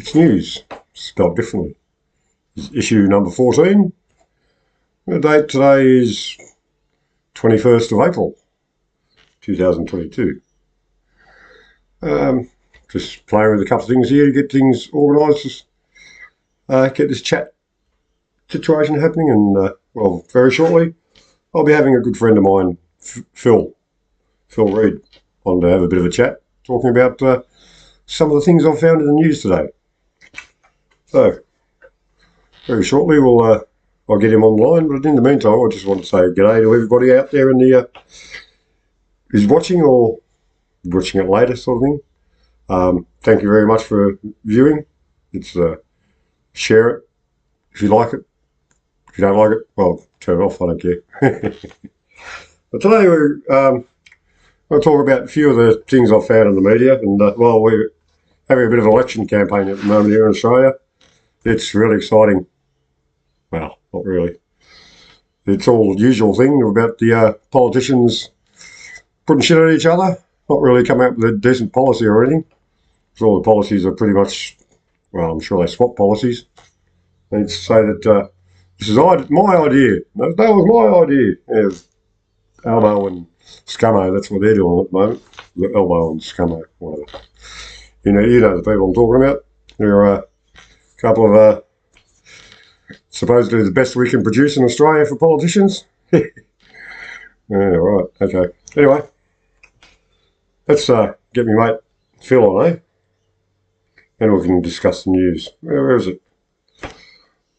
It's news, spelled differently. It's issue number 14. The date today is 21st of April 2022. Just playing with a couple of things here to get things organised, get this chat situation happening, and well, very shortly I'll be having a good friend of mine, Phil Reed, on to have a bit of a chat, talking about some of the things I've found in the news today. So, very shortly I'll get him online, but in the meantime I just want to say g'day to everybody out there in the who's watching or watching it later sort of thing. Thank you very much for viewing. It's share it if you like it. If you don't like it, well, turn it off, I don't care. But today we're going to talk about a few of the things I've found in the media, and well, we're having a bit of an election campaign at the moment here in Australia. It's really exciting. Well, not really. It's all the usual thing about the politicians putting shit at each other, not really coming up with a decent policy or anything. So all the policies are pretty much, well, I'm sure they swap policies. They say that this is my idea. That was my idea. Yeah, Elbow and Scummo, that's what they're doing at the moment. The Elbow and Scummo, whatever. You know the people I'm talking about. They're a couple of supposedly the best we can produce in Australia for politicians. Yeah, right, okay. Anyway, let's get me mate Phil on, eh? And we can discuss the news. Where is it?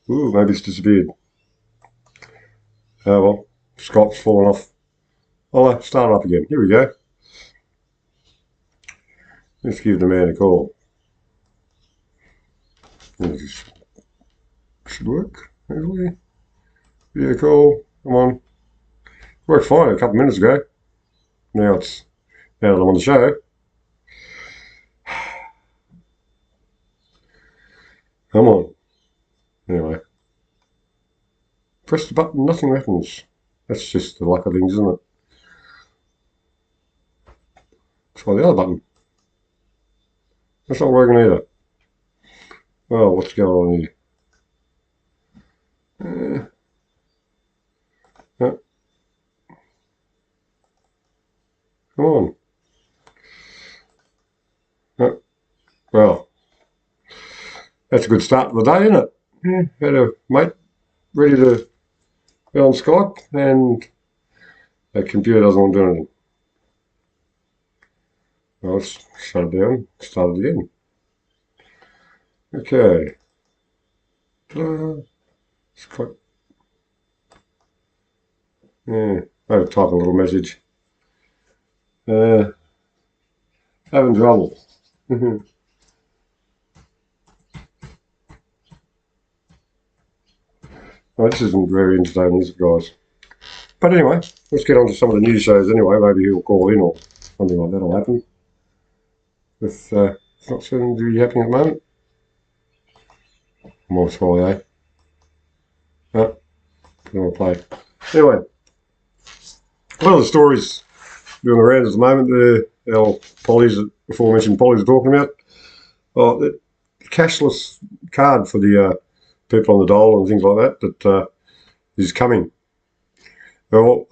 Ooh, maybe it's disappeared. Oh well, Skype's fallen off. I'll start it up again. Here we go. Let's give the man a call. This should work, hopefully. Video call, come on. Worked fine a couple of minutes ago. Now that I'm on the show. Come on. Anyway. Press the button, nothing happens. That's just the luck of things, isn't it? Try the other button. That's not working either. Well, what's going on here? No. Come on. No. Well, that's a good start to the day, isn't it? Yeah, had a mate ready to get on Skype, and that computer doesn't want to do anything. Well, let's shut it down, start it again. Okay. It's quite, yeah, I'll type a little message. Having trouble. Well, this isn't very entertaining, is it, guys? But anyway, let's get on to some of the news shows anyway. Maybe he'll call in or something like that will happen. If it's not something to be happening at the moment. More try, eh? No, don't want to play. Anyway, one of the stories doing the rounds at the moment, our Polly's, aforementioned Polly's are talking about, the cashless card for the people on the dole and things like that is coming. Well,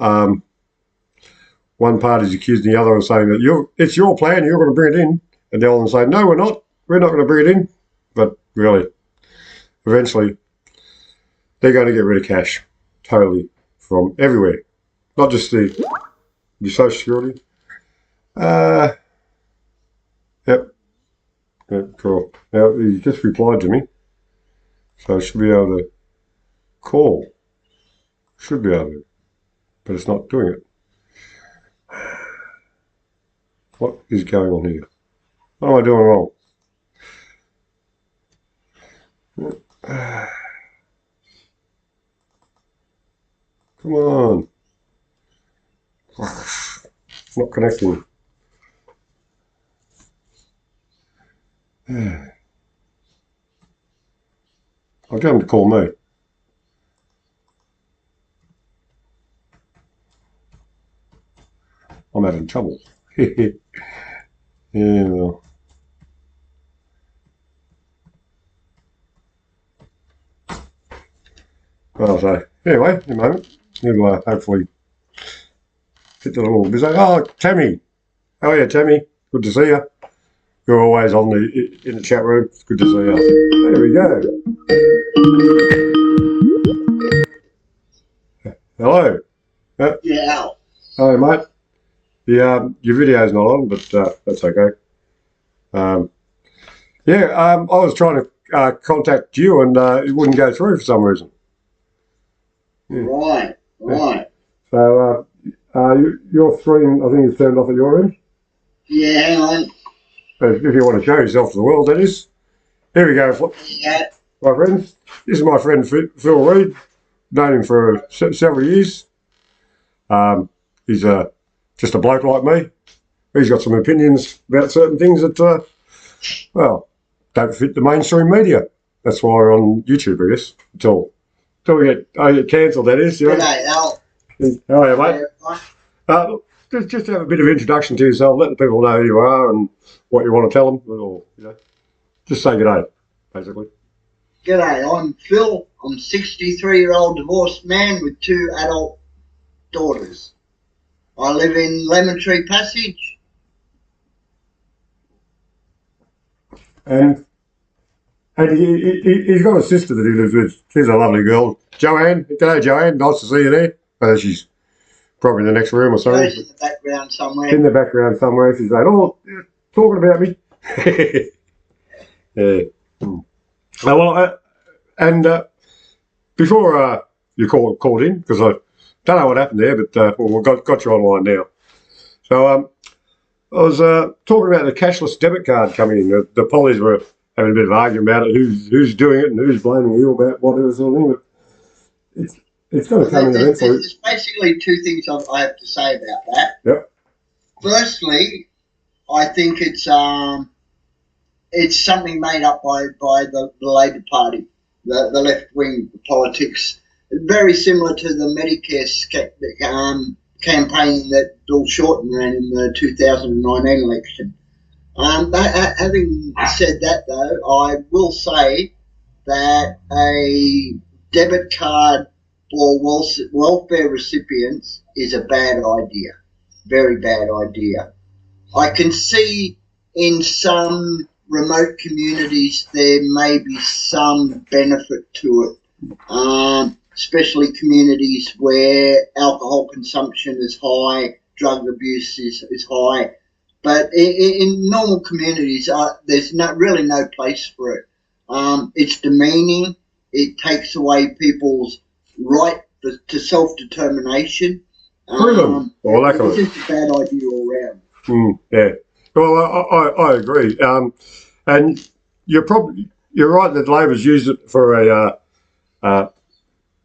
one party's accusing the other of saying that it's your plan, you're going to bring it in, and the other one saying, no, we're not going to bring it in. But really, eventually, they're going to get rid of cash totally from everywhere, not just your social security. Yep, cool. Now, he just replied to me, so I should be able to call. Should be able to, but it's not doing it. What is going on here? What am I doing wrong? Come on. Not connecting. I'll get him to call me. I'm having trouble. Yeah, well. Well, so anyway, in a moment, we'll hopefully fit the little busy. Oh, Tammy. How are you, Tammy? Good to see you. You're always on in the chat room. It's good to see you. There we go. Hello. Yeah. Hi, mate. Your video's not on, but that's okay. I was trying to contact you, and it wouldn't go through for some reason. Yeah. Right. So your screen, I think, is turned off at your end. Yeah, hang on. If you want to show yourself to the world, that is. Here we go, Yeah. my friends. This is my friend Phil Reed. Known him for several years. He's just a bloke like me. He's got some opinions about certain things that, don't fit the mainstream media. That's why we're on YouTube, I guess, until I get cancelled, that is. You know? G'day, Al. How are you, mate? Just have a bit of introduction to yourself, let the people know who you are and what you want to tell them, or just say g'day, basically. G'day, I'm Phil. I'm a 63-year-old divorced man with 2 adult daughters. I live in Lemon Tree Passage. And he's got a sister that he lives with. She's a lovely girl. Joanne. G'day, Joanne. Nice to see you there. She's probably in the next room or something. She's in the background somewhere. In the background somewhere. She's like, oh, talking about me. Yeah. Before you called in, because I don't know what happened there, but we've got you online now. So I was talking about the cashless debit card coming in. The pollies were having a bit of argument about it, who's doing it and who's blaming you about whatever sort of thing. But it's going to come in eventually. There's basically 2 things I have to say about that. Yep. Firstly, I think it's something made up by the Labor Party, the left-wing politics, very similar to the Medicare campaign that Bill Shorten ran in the 2019 election. Having said that, though, I will say that a debit card for welfare recipients is a bad idea, very bad idea. I can see in some remote communities there may be some benefit to it, especially communities where alcohol consumption is high, drug abuse is high. But in normal communities, there's really no place for it. It's demeaning. It takes away people's right to self-determination. Freedom, or lack of it. It's just a bad idea all round. Yeah. Well, I agree. And you're right that Labor's used it for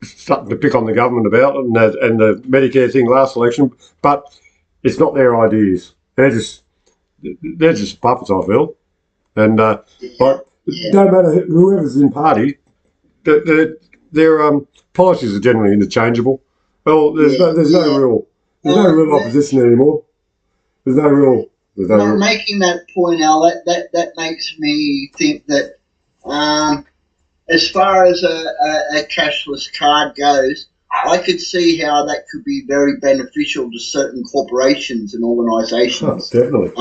something to pick on the government about, and the Medicare thing last election. But it's not their ideas. They're just puppets, I feel. And no matter whoever's in party, their policies are generally interchangeable. Well, there's no real opposition anymore. There's no real. Making that point, Al, that makes me think that as far as a cashless card goes, I could see how that could be very beneficial to certain corporations and organisations. Oh, definitely.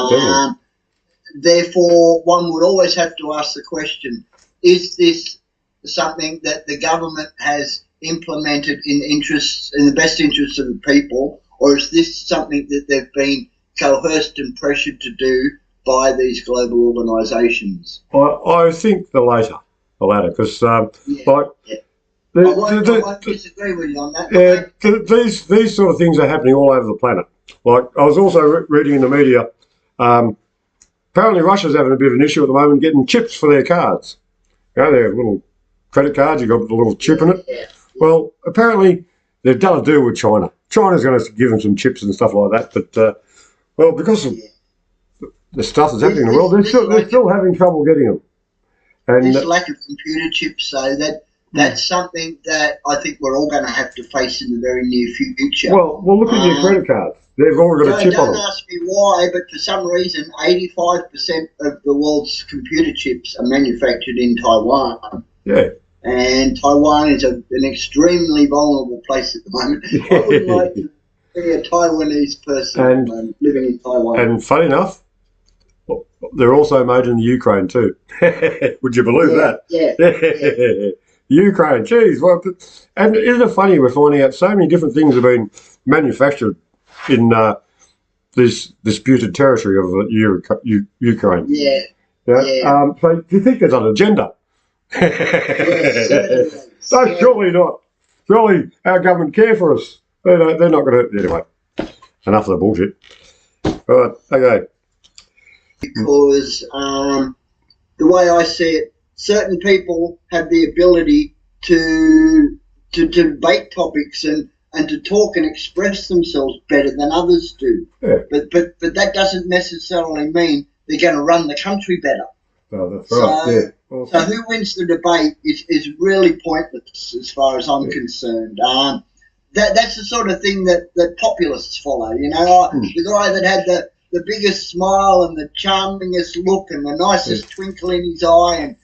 Therefore, one would always have to ask the question, is this something that the government has implemented in the best interests of the people, or is this something that they've been coerced and pressured to do by these global organisations? I think the latter, because I won't disagree with you on that. These sort of things are happening all over the planet. Like, I was also reading in the media, apparently Russia's having a bit of an issue at the moment getting chips for their cards. Their little credit cards, you've got a little chip in it. Yeah. Well, apparently they've done a deal with China. China's going to give them some chips and stuff like that, but because of the stuff that's happening in the world, they're still having trouble getting them. And this lack of computer chips, so that's something that I think we're all going to have to face in the very near future. Well, look at your credit cards. They've all got a chip on them. Don't ask me why, but for some reason, 85% of the world's computer chips are manufactured in Taiwan. Yeah. and Taiwan is an extremely vulnerable place at the moment. I wouldn't like to be a Taiwanese person living in Taiwan. And funny enough, they're also made in the Ukraine too. Would you believe that? Yeah. Ukraine, geez. Well, and isn't it funny we're finding out so many different things have been manufactured in this disputed territory of Ukraine? Yeah. So do you think there's an agenda? Yes, No, surely not. Surely our government care for us. They're not going to. Anyway, enough of the bullshit. Right, okay. Because the way I see it, certain people have the ability to debate topics and to talk and express themselves better than others do. Yeah. But that doesn't necessarily mean they're going to run the country better. Oh, that's right. Yeah. So who wins the debate is really pointless as far as I'm concerned. That's the sort of thing that populists follow. You know, the guy that had the biggest smile and the charmingest look and the nicest twinkle in his eye and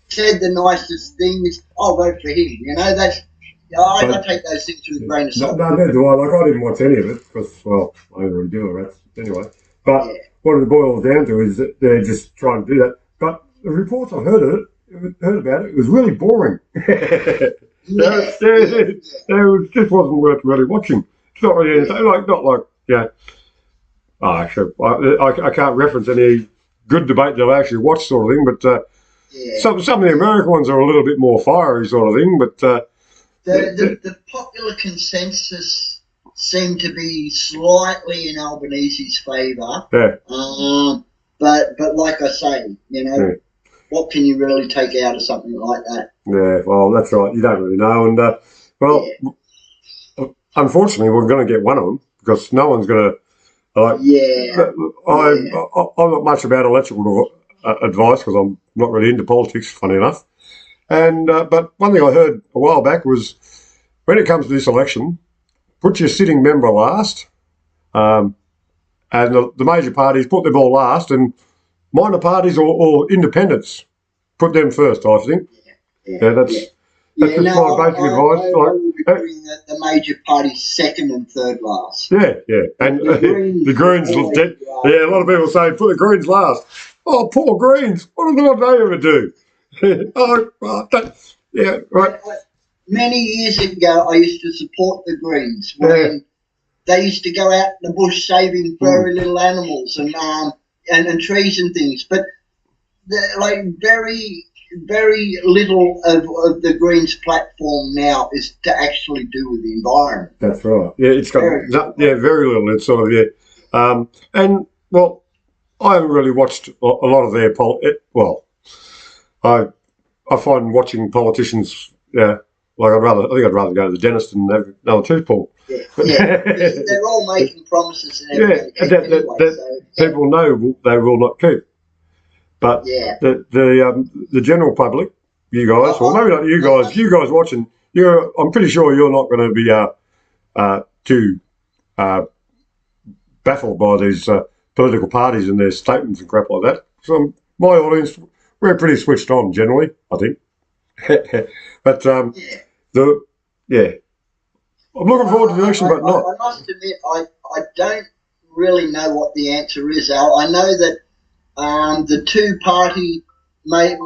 said the nicest things, I'll vote for him. You know, I take those things with a grain of salt. No, neither do I. Like, I didn't watch any of it because, well, I don't really do the rats anyway. But what it boils down to is that they're just trying to do that. But the reports I heard about it was really boring. It just wasn't worth really watching. It's not really anything, actually, I can't reference any good debate that I actually watched, sort of thing. But some of the American ones are a little bit more fiery, sort of thing. But the popular consensus seemed to be slightly in Albanese's favour. Yeah. But like I say, you know, what can you really take out of something like that? Yeah, well, that's right. You don't really know. And, unfortunately, we're going to get one of them because no one's going to. I'm not much about electrical advice because I'm not really into politics, funny enough. And but one thing I heard a while back was when it comes to this election, put your sitting member last, and the major parties put them all last, and minor parties or independents put them first. I think. That's just my basic advice. I would be putting the major parties second and third last. Yeah, and the Greens. A lot of people say put the Greens last. Oh, poor Greens! What did they ever do? Right. Many years ago, I used to support the Greens when they used to go out in the bush saving very little animals and trees and things. But very little of the Greens platform now is to actually do with the environment. That's right. Yeah, it's got very little. It's sort of and well, I haven't really watched a lot of their I find watching politicians, like I think I'd rather go to the dentist and have another tooth pulled. They're all making promises and everything. People know they will not keep. But the general public, you guys, or maybe not you guys watching, I'm pretty sure you're not going to be too baffled by these political parties and their statements and crap like that. So my audience, we're pretty switched on generally, I think. But I'm looking forward to the election, but not. I must admit, I don't really know what the answer is, Al. I know that the two-party major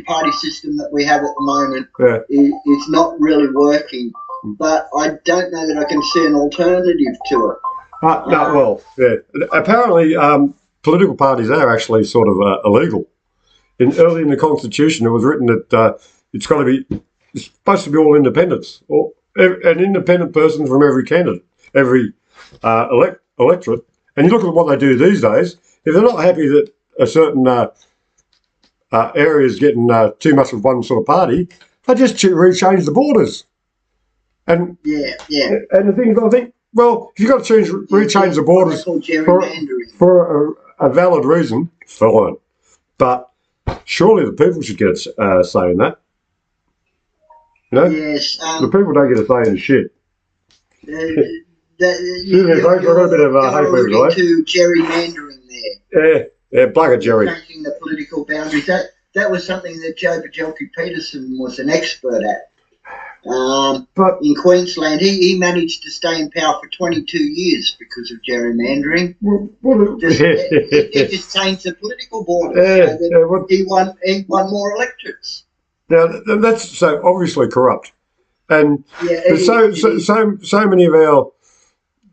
party system that we have at the moment is not really working. But I don't know that I can see an alternative to it. Apparently, political parties are actually sort of illegal. Early in the Constitution, it was written that it's supposed to be all independents, or an independent person from every candidate, every electorate. And you look at what they do these days. If they're not happy that a certain area is getting too much of one sort of party, they just rechange the borders. And and the thing is, I think, well, if you've got to rechange the borders for a valid reason, fine. But surely the people should get a say in that. You know? Yes. The people don't get a say in the shit. You're to gerrymandering there. Yeah, bugger Jerry. Changing the political boundaries. that was something that Joe Bajelki-Peterson was an expert at. But in Queensland, he managed to stay in power for 22 years because of gerrymandering. He just changed the political borders so that he won more electorates. Now that's so obviously corrupt, and so many of our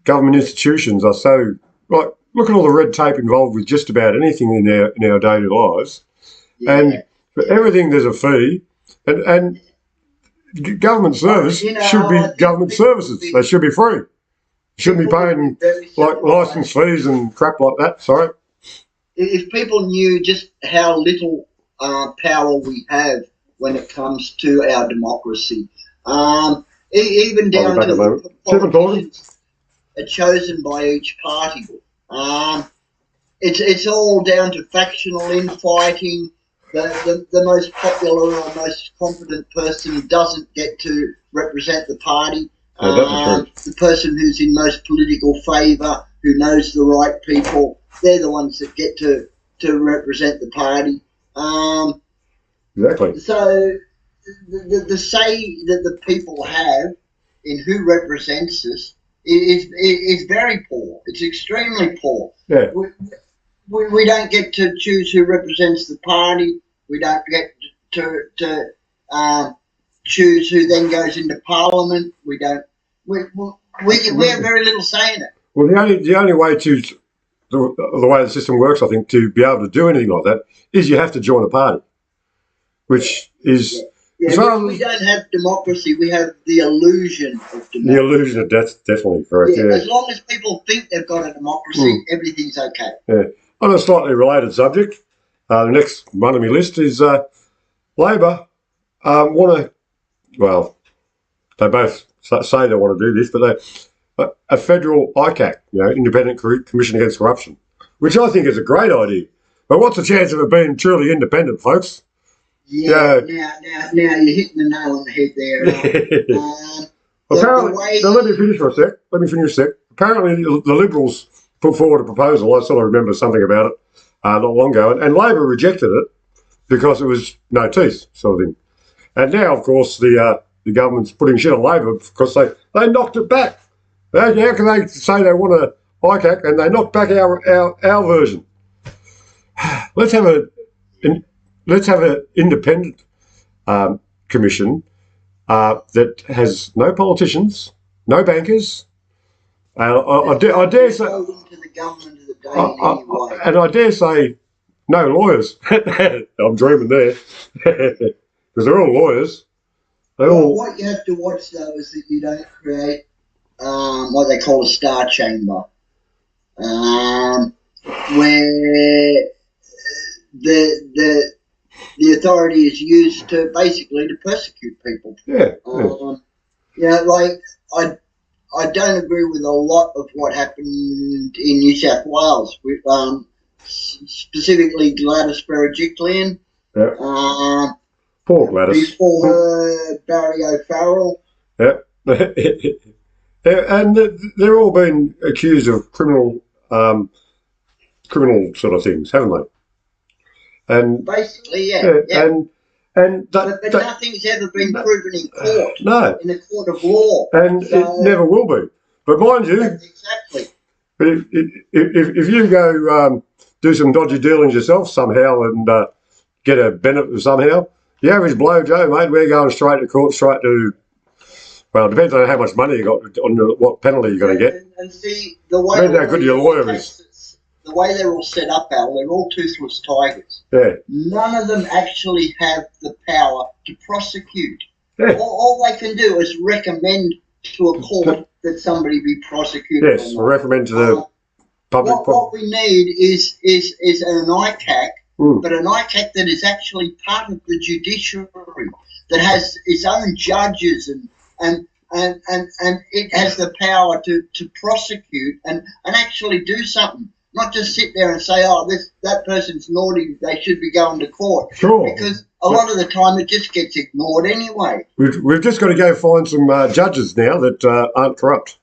government institutions are so like. Look at all the red tape involved with just about anything in our daily lives, and for everything there's a fee, and government service should be government services. They should be free. Shouldn't be paying like licence fees and crap like that. Sorry. If people knew just how little power we have when it comes to our democracy, even down to the politicians are chosen by each party. It's all down to factional infighting. The most popular or most competent person doesn't get to represent the party. The person who's in most political favour, who knows the right people, they're the ones that get to represent the party. Exactly. So the say that the people have in who represents us is very poor. It's extremely poor. Yeah. We don't get to choose who represents the party. We don't get to choose who then goes into Parliament. We don't. We have very little say in it. Well, the only way to the way the system works, I think, to be able to do anything like that is you have to join a party, which is. We don't have democracy. We have the illusion of democracy. The illusion of that's definitely correct. Yeah. As long as people think they've got a democracy, everything's okay. Yeah. On a slightly related subject, the next one on my list is Labor want to. Well, they both say they want to do this, but a federal ICAC, Independent Commission Against Corruption, which I think is a great idea. But what's the chance of it being truly independent, folks? Yeah, now you're hitting the nail on the head there. Apparently, let me finish a sec. Apparently, the Liberals put forward a proposal. I sort of remember something about it not long ago, and Labor rejected it because it was no teeth sort of thing. And now, of course, the government's putting shit on Labor because they knocked it back. How can they say they want a ICAC and they knocked back our version? Let's have an independent commission that has no politicians, no bankers. I dare say, and I dare say, no lawyers. I'm dreaming there because they're all lawyers. What you have to watch though is that you don't create what they call a star chamber, where the authority is used to basically to persecute people. I don't agree with a lot of what happened in New South Wales with specifically Gladys Berejiklian. Poor Gladys. Before her, Barry O'Farrell. And they're all been accused of criminal sort of things, haven't they? And basically, but nothing's ever been proven in court. No, in a court of law, and it never will be. But mind you, exactly. If you go do some dodgy dealings yourself somehow and get a benefit somehow, the average blow, Joe, mate, we're going straight to court, straight to. Well, it depends on how much money you got, on what penalty you're going to get. And see, the way depends how good your lawyer is. The way they're all set up, Al, they're all toothless tigers. Yeah. None of them actually have the power to prosecute. Yeah. All they can do is recommend to a court that somebody be prosecuted. Yes, recommend to the public. What we need is an ICAC, but an ICAC that is actually part of the judiciary, that has its own judges and it has the power to prosecute and actually do something. Not just sit there and say, that person's naughty, they should be going to court. Sure. Because a lot of the time it just gets ignored anyway. We've just got to go find some judges now that aren't corrupt.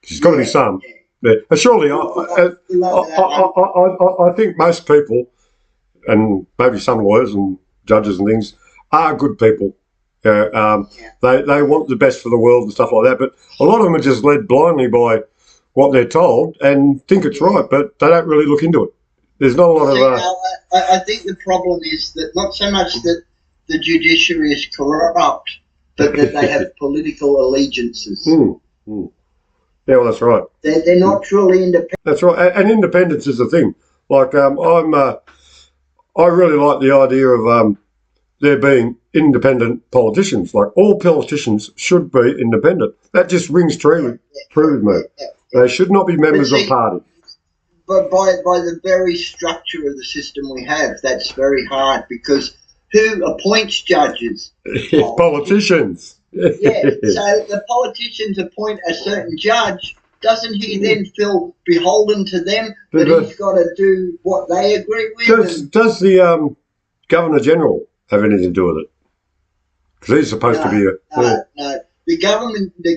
There's got to be some. Yeah. Surely, I think most people and maybe some lawyers and judges and things are good people. They want the best for the world and stuff like that, but a lot of them are just led blindly by what they're told and think it's right, but they don't really look into it. There's not a lot of... I think the problem is that not so much that the judiciary is corrupt, but that they have political allegiances. Yeah, well, that's right. They're not truly independent. That's right, and independence is the thing. Like, I really like the idea of there being independent politicians. Like, all politicians should be independent. That just rings true with me. They should not be members of party. But by the very structure of the system we have, that's very hard, because who appoints judges? Politicians. Yeah, so the politicians appoint a certain judge. Doesn't he then feel beholden to them, that he's got to do what they agree with? Does the Governor General have anything to do with it? Because he's supposed to be a... No. The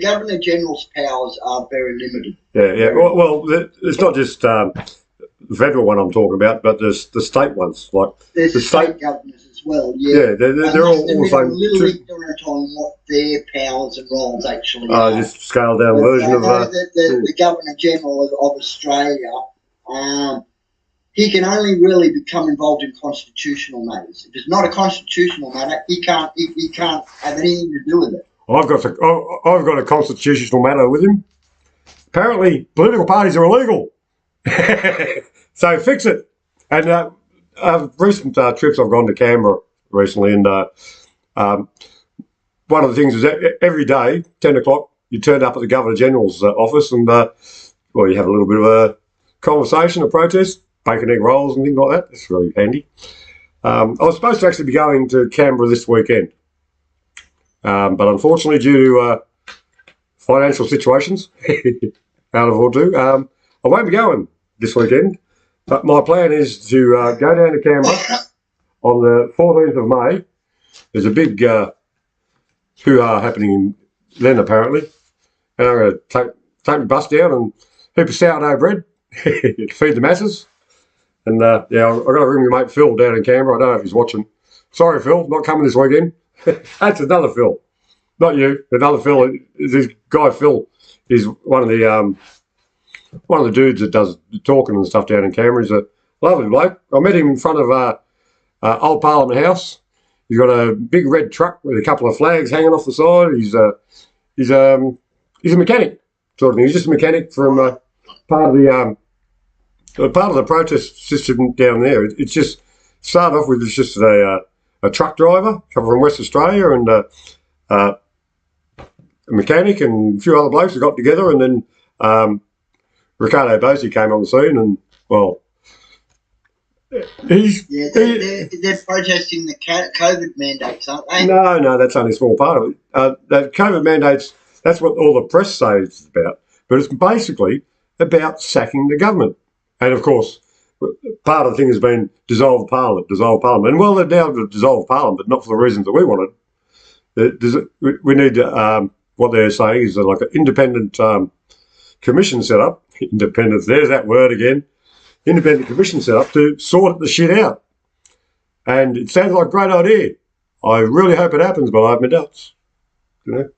Governor General's powers are very limited. Yeah. Well, it's not just the federal one I'm talking about, but there's the state ones. Like there's the state governors as well. Yeah, they're all the same. I'm a little ignorant on what their powers and roles actually are. Just scaled down version of the Governor General of Australia. He can only really become involved in constitutional matters. If it's not a constitutional matter, he can't have anything to do with it. I've got a constitutional matter with him. Apparently, political parties are illegal. So fix it. And recent trips I've gone to Canberra recently, and one of the things is that every day, 10 o'clock, you turn up at the Governor General's office and, you have a little bit of a conversation, a protest, bacon, egg rolls and things like that. It's really handy. I was supposed to actually be going to Canberra this weekend. But unfortunately, due to financial situations, out of order, I won't be going this weekend. But my plan is to go down to Canberra on the 14th of May. There's a big hoo-ha happening then, apparently. And I'm going to take my bus down and heap of sourdough bread, feed the masses. And I've got to ring my mate Phil down in Canberra. I don't know if he's watching. Sorry, Phil, not coming this weekend. That's another Phil, not you. Another Phil. This guy Phil is one of the dudes that does the talking and stuff down in Canberra. He's a lovely bloke. I met him in front of Old Parliament House. He's got a big red truck with a couple of flags hanging off the side. He's a mechanic sort of thing. He's just a mechanic from part of the protest system down there. It's just started off with just a truck driver, come from West Australia, and a mechanic and a few other blokes that got together, and then Ricardo Bosey came on the scene, and well, they're protesting the COVID mandates, aren't they? No, that's only a small part of it. The COVID mandates, that's what all the press say it's about, but it's basically about sacking the government, and of course, part of the thing has been dissolve Parliament. And well, they're now to dissolve Parliament, but not for the reasons that we wanted. We need, what they're saying is like an independent commission set up. Independence, there's that word again. Independent commission set up to sort the shit out. And it sounds like a great idea. I really hope it happens, but I have my doubts. Don't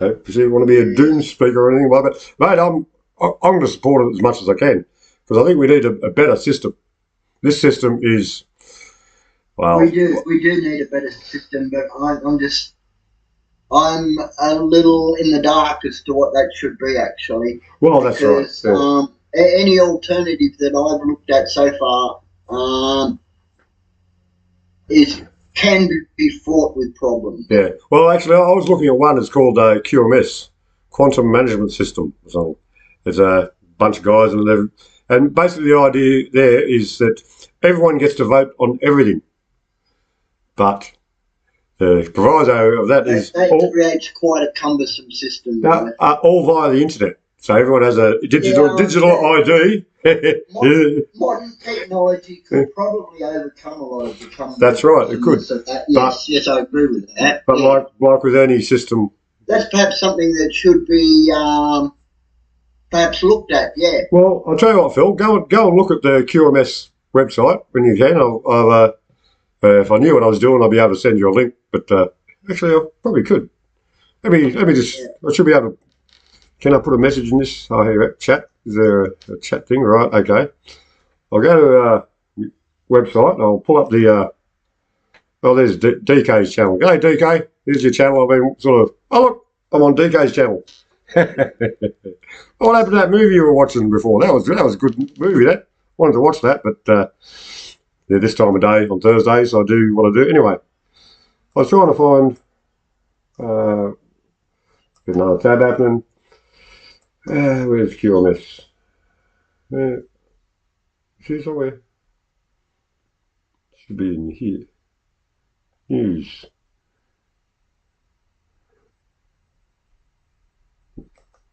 want to be a doom speaker or anything like that. Mate, I'm going to support it as much as I can. Because I think we need a better system. This system is, well... We do need a better system, but I'm a little in the dark as to what that should be, actually. Well, that's right. Yeah. Any alternative that I've looked at so far can be fraught with problems. Yeah. Well, actually, I was looking at one. It's called QMS, Quantum Management System or something. There's a bunch of guys and basically the idea there is that everyone gets to vote on everything. But the proviso of that is... That creates quite a cumbersome system. All via the internet. So everyone has a digital ID. Modern technology could probably overcome a lot of the cumbersome. That's right, it could. Yes, I agree with that. But like with any system... That's perhaps something that should be... perhaps looked at, yeah. Well, I'll tell you what, Phil, go and look at the QMS website when you can. If I knew what I was doing, I'd be able to send you a link. But actually, I probably could. Let me just. I should be able to. Can I put a message in this? Oh, here, chat. Is there a chat thing? Right. Okay. I'll go to website. And I'll pull up the. Oh, there's DK's channel. Hey, DK. Here's your channel. I've been sort of. Oh, look. I'm on DK's channel. What happened to that movie you were watching before? That was a good movie. That wanted to watch that, but yeah, this time of day on Thursdays I do what I do anyway. I was trying to find another tab happening. Where's QMS? See somewhere? Should be in here. News.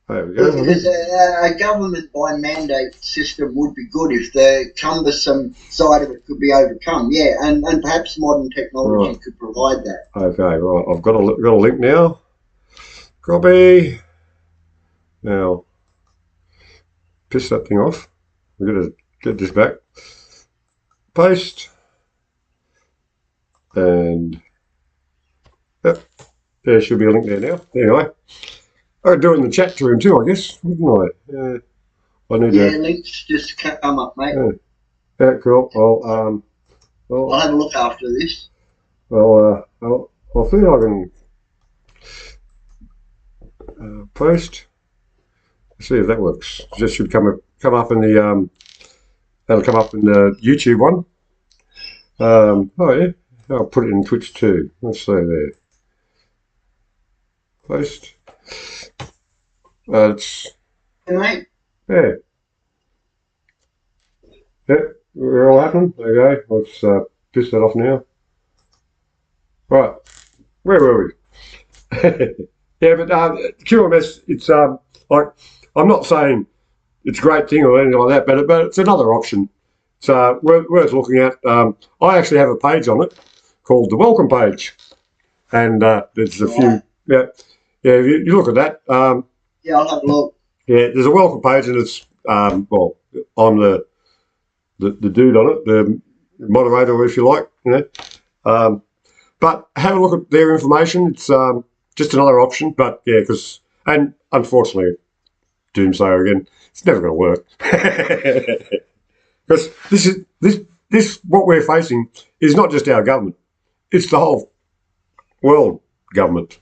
There we go. Because a government by mandate system would be good if the cumbersome side of it could be overcome. Yeah, and perhaps modern technology could provide that. Okay, right. I've got a link now. Copy. Now, piss that thing off. I'm going to get this back. Paste. And yep, there should be a link there now. Anyway. I could do it in the chat room too, I guess, wouldn't I? I need to. Links just come up, mate. Yeah, cool. I'll have a look after this. Well, I'll see if I can post. See if that works. It just should come up in the that'll come up in the YouTube one. Oh yeah, I'll put it in Twitch too. Let's see there. Post. It's mate. Yeah. Yeah, we're all happening. There you go. Let's piss that off now. Right. Where were we? Yeah, but QMS, it's like, I'm not saying it's a great thing or anything like that, but it's another option. It's worth looking at. I actually have a page on it called the Welcome page, and there's a few. Yeah. If you look at that. Yeah, I'll have a look. Yeah, there's a welcome page, and it's well, I'm the dude on it, the moderator, if you like, you know. But have a look at their information. It's just another option. But yeah, and unfortunately, doomsayer again. It's never going to work because this what we're facing is not just our government; it's the whole world government.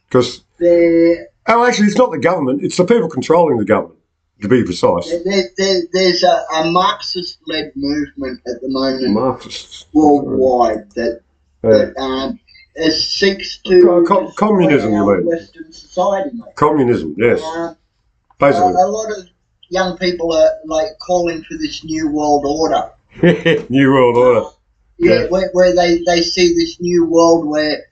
Because actually, it's not the government; it's the people controlling the government. To be precise, there's a Marxist-led movement at the moment, Marxists worldwide that seeks to communism. You mean Western society, mate. Communism, yes. Basically, a lot of young people are like calling for this new world order. New world order. Yeah, where they see this new world where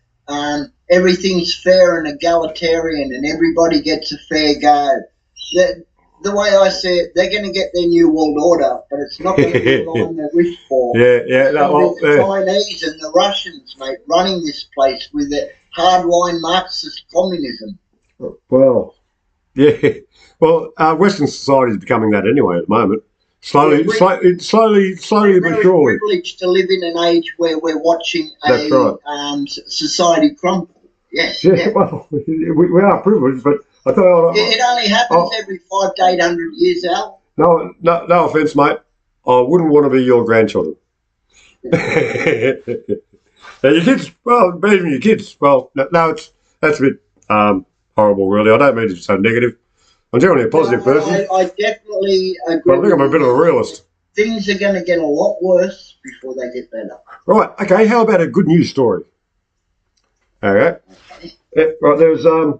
everything's fair and egalitarian and everybody gets a fair go. The way I see it, they're going to get their new world order, but it's not going to be the line they wish for. Yeah. No, the Chinese and the Russians, mate, running this place with a hardline Marxist communism. Well, yeah. Well, Western society is becoming that anyway at the moment. Slowly, but surely. We're privileged to live in an age where we're watching society crumble. Yes. Yeah. Well, we are privileged, but I tell you, it only happens every 500 to 800 years, Al. No offence, mate. I wouldn't want to be your grandchildren. Now, your kids, well, even your kids, well, no, that's a bit horrible, really. I don't mean to be so negative. I'm generally a positive person. I definitely agree. But I think I'm a bit of a realist. Things are going to get a lot worse before they get better. Right. Okay. How about a good news story? All right. Yeah, right. There's a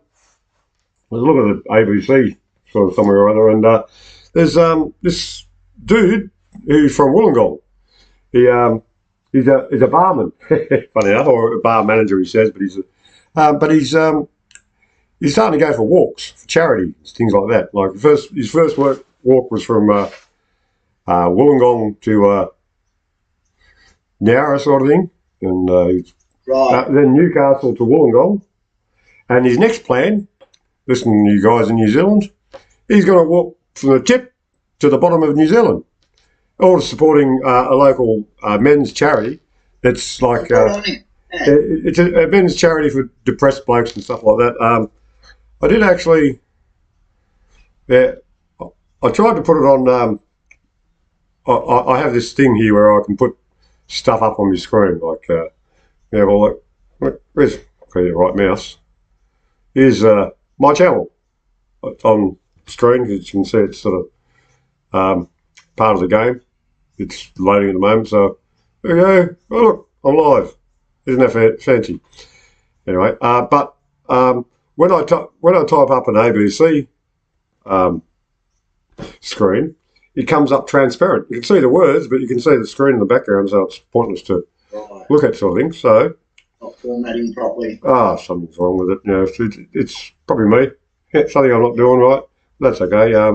look at the ABC sort of somewhere or other, and there's this dude who's from Wollongong. He's a barman, funny enough, or a bar manager, he says, but he's starting to go for walks for charity, things like that. Like his first walk was from Wollongong to Nowra sort of thing, and then Newcastle to Wollongong. And his next plan, listen to you guys in New Zealand, he's going to walk from the tip to the bottom of New Zealand. all supporting a local men's charity. That's like it's a men's charity for depressed blokes and stuff like that. I did actually, yeah, I tried to put it on. I have this thing here where I can put stuff up on my screen, like yeah, well, where's the right mouse? Here's my channel. It's on screen. As you can see, it's sort of part of the game. It's loading at the moment, so there we go. Oh, look, I'm live. Isn't that fancy? Anyway, but when I type up an ABC screen, it comes up transparent. You can see the words, but you can see the screen in the background, so it's pointless to look at, sort of thing. So, not formatting properly. Something's wrong with it. You know, it's probably me. Yeah, something I'm not doing right. That's okay. I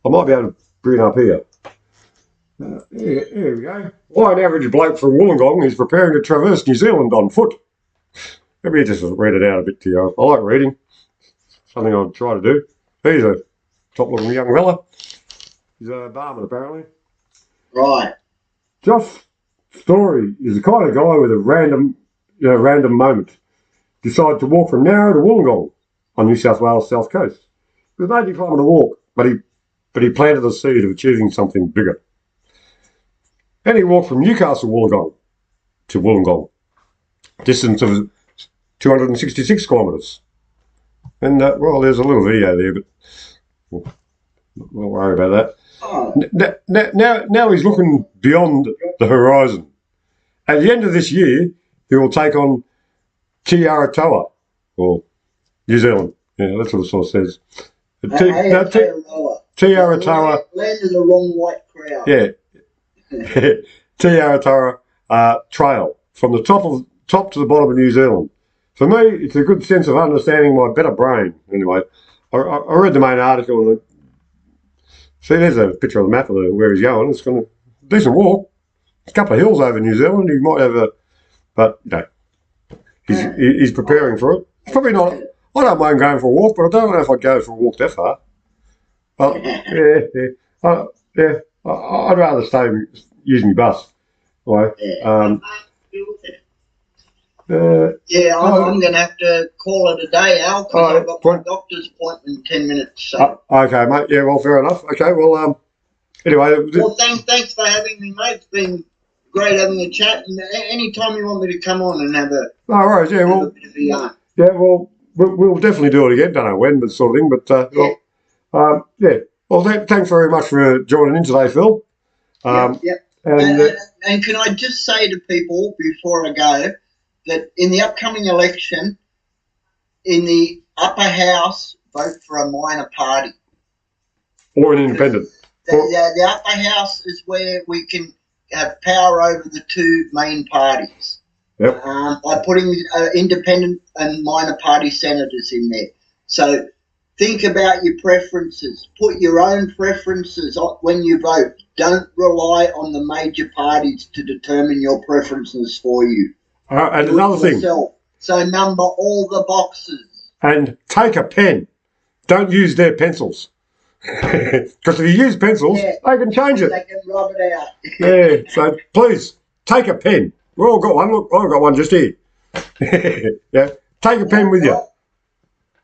might be able to bring it up here. Here we go. Why an average bloke from Wollongong is preparing to traverse New Zealand on foot. Maybe you just read it out a bit to you. I like reading. Something I'll try to do. He's a top-looking young fella. He's a barman, apparently. Right. Josh Story is the kind of guy with a random moment. Decided to walk from Narrow to Wollongong on New South Wales south coast. He was maybe climbing a walk, but he planted the seed of achieving something bigger. And he walked from Newcastle Wollongong to Wollongong, distance of 266 kilometres. And well, there's a little video there, but we'll worry about that. Oh. Now he's looking beyond the horizon. At the end of this year, he will take on Te Aratoa, or New Zealand. Yeah, that's what it sort of says. Te Aratoa. Land of the wrong white crowd. Yeah. Te Aratoa Trail, from the top to the bottom of New Zealand. For me, it's a good sense of understanding my better brain. Anyway, I read the main article and see, there's a picture of the map of where he's going. It's going to decent walk. A couple of hills over New Zealand. He might have but you know, he's preparing for it. It's probably not. I don't mind going for a walk, but I don't know if I'd go for a walk that far. But yeah. I'd rather stay use my bus. Anyway, I'm going to have to call it a day, Al, because I've got my doctor's appointment in 10 minutes. So. Okay, mate. Yeah, well, fair enough. Okay, well, anyway. Well, thanks for having me, mate. It's been great having a chat. And any time you want me to come on and have a, no worries, yeah, well, a bit of a yarn. Yeah, well, we'll definitely do it again. Don't know when, but sort of thing. But yeah. Well, thanks very much for joining in today, Phil. Yep. And can I just say to people before I go that in the upcoming election, in the upper house, vote for a minor party. Or an independent. The upper house is where we can have power over the two main parties. Yep. By putting independent and minor party senators in there. So think about your preferences. Put your own preferences when you vote. Don't rely on the major parties to determine your preferences for you. And another thing. So number all the boxes. And take a pen. Don't use their pencils. Because if you use pencils, they can change it. They can rub it out. Yeah, so please, take a pen. We've all got one. Look, I've got one just here. Yeah, take a pen with you.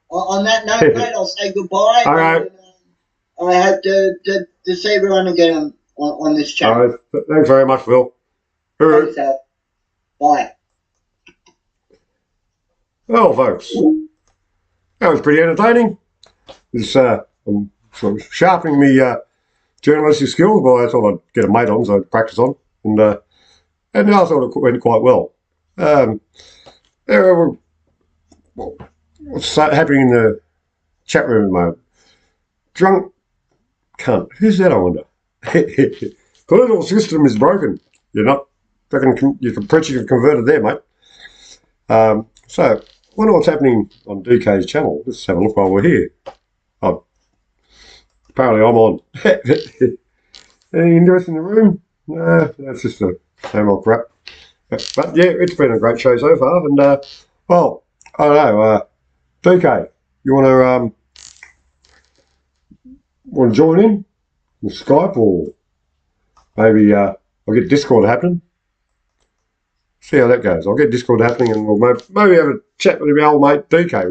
On that note, mate, I'll say goodbye. All right. And, I hope to see everyone again on this channel. All right. Thanks very much, Phil. Thanks, Al. Bye. Well, folks, that was pretty entertaining. It's I'm sort of sharpening me journalistic skills, but I thought I'd get a mate on, so I'd practice on, and I thought it went quite well. What's happening in the chat room at the moment? Drunk cunt. Who's that, I wonder? Political system is broken. You're not. You can preach you converted there, mate. So, I wonder what's happening on DK's channel. Let's have a look while we're here. Oh, apparently I'm on. Any interest in the room? No, that's just the same old crap. But yeah, it's been a great show so far. And, well, I don't know. DK, you want to join in Skype or maybe I'll get Discord happening. See how that goes. I'll get Discord happening, and we'll maybe have a chat with my old mate DK.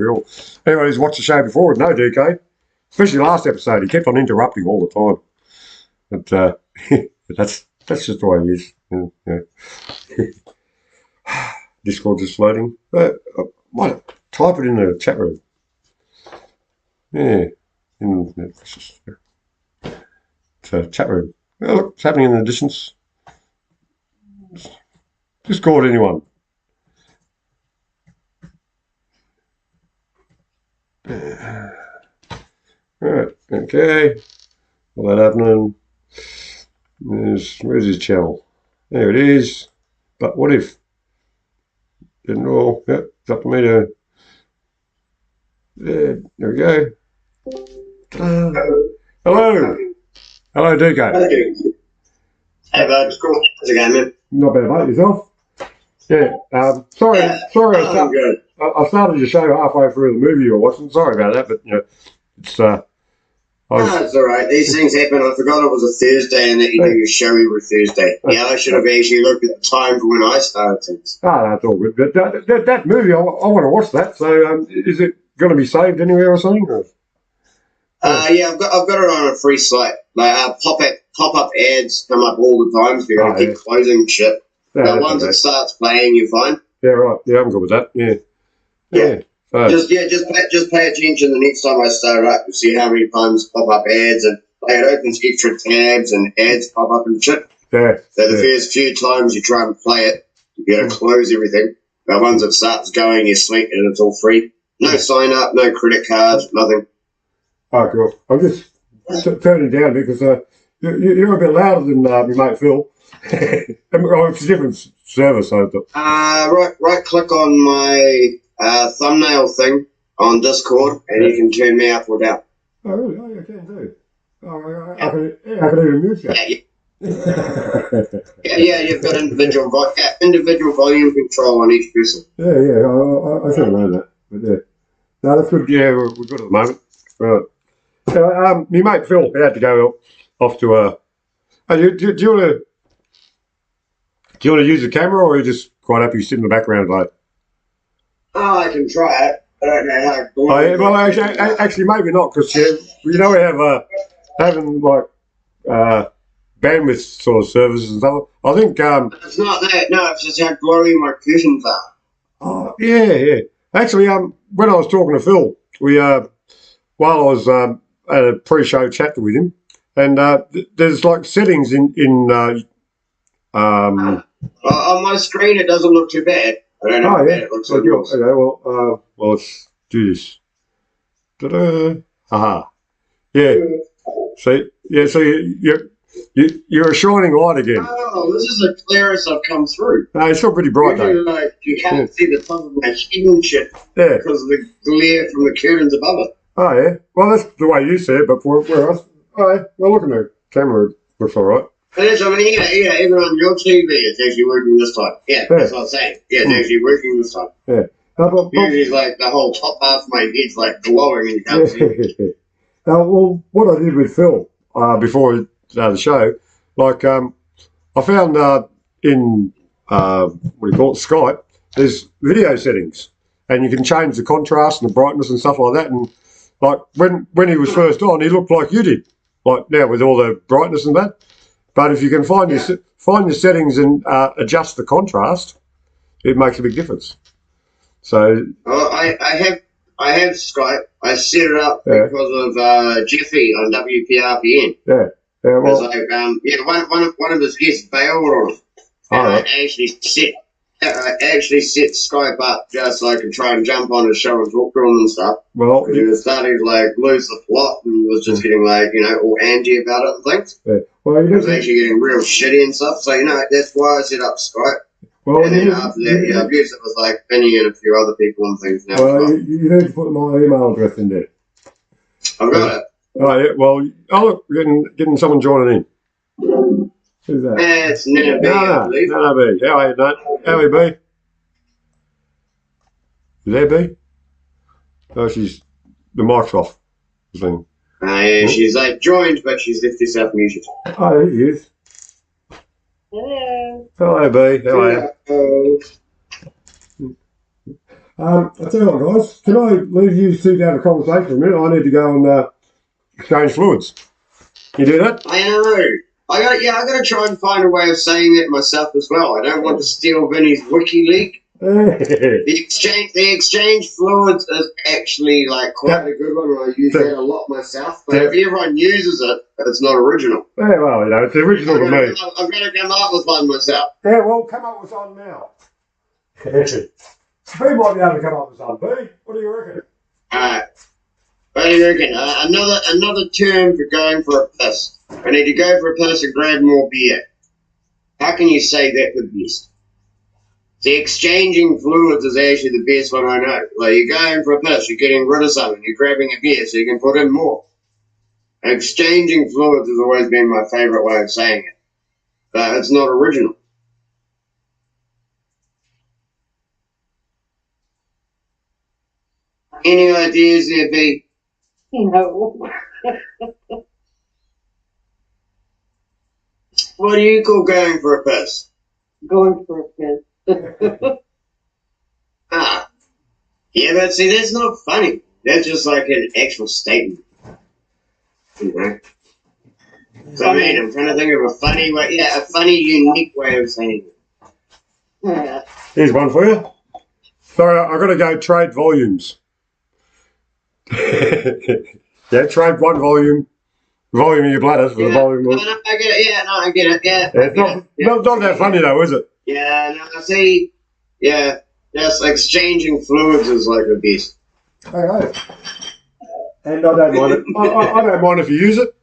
Anyone who's watched the show before would know DK, especially last episode. He kept on interrupting all the time, but that's just the way it is. Yeah. Discord just loading. I might type it in the chat room. Yeah, it's a chat room. Oh, look, it's happening in the distance. Discord anyone. Alright, okay. All that happening. Where's his channel? There it is. But what if? Didn't all. Yep, it's up to me to. There we go. Hello. Hello, DK. Hey, bud. It's cool. How's it going, man? Not bad, mate. Yourself? Yeah. Sorry. I'm good. I started your show halfway through the movie you were watching. Sorry about that, but it's. It's all right. These things happen. I forgot it was a Thursday and that you do your show every Thursday. Yeah, I should have actually looked at the time for when I started things. That's all good. But that movie, I want to watch that. So, is it going to be saved anywhere or something? Or? Yeah, I've got it on a free site. Like pop-up ads come up all the time, so you're going to keep closing shit. But once it starts playing, you're fine. Yeah, right. Yeah, I'm good with that. Yeah. Just pay attention the next time I start up to see how many times pop up ads and it opens extra tabs and ads pop up and shit. Yeah. So the first few times you try and play it, you got to close everything. But once it starts going, you're sweet and it's all free. No sign up, no credit cards, nothing. Oh, cool. I'm just turning down because you're a bit louder than your mate Phil. It's a different server, so. Right click on my thumbnail thing on Discord and you can turn me up or down. Oh, really? Oh, you can do. Oh, I can even mute you. Yeah, you've got individual volume control on each person. Yeah, I should have known that. But yeah. No, that's good. Yeah, we're good at the moment. Right. So, my mate Phil had to go off to do you want to use the camera, or are you just quite happy to sit in the background like? Oh, I can try it. I don't know how. Well, actually, maybe not, because we have having like bandwidth sort of services and stuff. I think it's not that. No, it's just how glowy my curtains are. Oh yeah. Actually, when I was talking to Phil, we while I was at a pre-show chat with him, and there's like settings in on my screen, it doesn't look too bad. I don't know how bad it looks. Okay, well, let's do this. Ta-da! Haha. Yeah. See, so you're a shining light again. Oh, this is the clearest I've come through. No, it's still pretty bright though. Like, you can't see the top of my skin and shit. Yeah. Because of the glare from the curtains above it. Oh yeah. Well, that's the way you see it, but for us, well, look at the camera. Looks all right. It is. I mean, even on your TV, it's actually working this time. Yeah, that's what I'm saying. Yeah, it's actually working this time. Yeah. Usually, it's like the whole top half of my head's like glowing and you can't see it. Well, what I did with Phil before the show, like I found in what do you call it, Skype, there's video settings, and you can change the contrast and the brightness and stuff like that. And like when he was first on, he looked like you did, like now with all the brightness and that. But if you can find your settings and adjust the contrast, it makes a big difference. So I have Skype. I set it up because of Jeffy on WPRPN. Yeah. Well, like, one of his guests bailed on him. I actually set Skype up just so I could try and jump on his show and talk to him and stuff. Well, he was starting to like lose the plot and was just getting like all angy about it and things. Yeah. Well, he was actually getting real shitty and stuff. So that's why I set up Skype. Well, and then after that, I've used it with like Vinny and a few other people and things now. Well, you need to put my email address in there. I've got it. Oh yeah. Well, look, getting someone joining in. Who's that? It's Nana B, I believe. Nana B. How are you, Nat? How are you, B? Is there B? Oh, the mic's off. Yeah, she's like joined, but she's left herself muted. Oh, there he is. Hello. Hello, B. How are you? I tell you what, guys, can I leave you two to have a conversation for a minute? I need to go and exchange fluids. Can you do that? I know. I gotta try and find a way of saying that myself as well. I don't want to steal Vinny's WikiLeaks. The exchange fluids is actually like quite a good one, and I use that a lot myself. But if everyone uses it, it's not original. Yeah, well, you know, it's original to me. I'm gonna come up with one myself. Yeah, well, come up with one now. B might be able to come up with something. B, what do you reckon? What do you reckon? Another term for going for a piss. I need to go for a piss and grab more beer. How can you say that the best? The exchanging fluids is actually the best one I know. Like, you're going for a piss, you're getting rid of something, you're grabbing a beer so you can put in more. Exchanging fluids has always been my favourite way of saying it. But it's not original. Any ideas there, B? No. What do you call going for a piss? Going for a piss. Yeah, but see, that's not funny. That's just like an actual statement. You know? So, I mean, I'm trying to think of a funny way, a funny, unique way of saying it. Yeah. Here's one for you. Sorry, I've got to go trade volumes. Yeah, trade one volume of your bladders for the volume of... No, I get it, I get it, It's not that funny though, is it? Yeah, no, see, yes, exchanging fluids is like the best. Okay. And I don't mind it. I don't mind if you use it.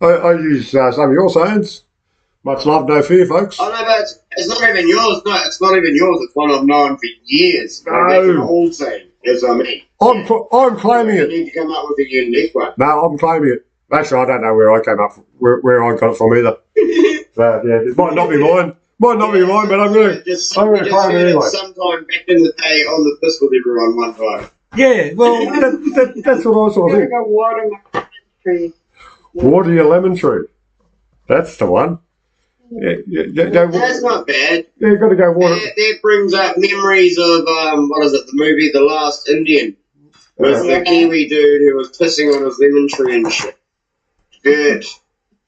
I use some of your sayings. Much love, no fear, folks. Oh, no, but it's not even yours. No, it's not even yours. It's one I've known for years. No. That's an old saying. That's what I mean. I'm claiming it. You need to come up with a unique one. No, I'm claiming it. Actually, I don't know where I came up, where I got it from either. So, yeah, it might not be mine. Might not be mine, but I'm going to claim it anyway. Sometime back in the day on the piss with everyone one time. Yeah, well, that's what I sort of think. Go water my lemon tree. Water your lemon tree. That's the one. Yeah, that's not bad. Yeah, you've got to go water. That brings up memories of, what is it, the movie The Last Indian. With the Kiwi dude who was pissing on his lemon tree and shit. Good.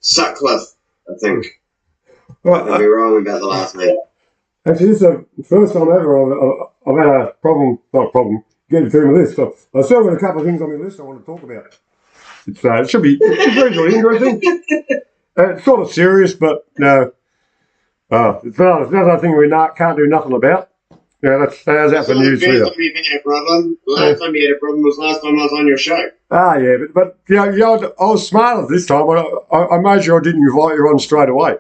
Sutcliffe, I think. Well, I'd be wrong about the last name. Actually, this is the first time ever I've had a problem, not a problem, getting through my list. I've still got a couple of things on my list I want to talk about. It should be very interesting. It's sort of serious, but no. It's another thing we can't do nothing about. Yeah, how's that for news for you? Last time you had a problem. Last time you had a problem was last time I was on your show. Yeah, but I was smarter this time. I made sure I didn't invite you on straight away.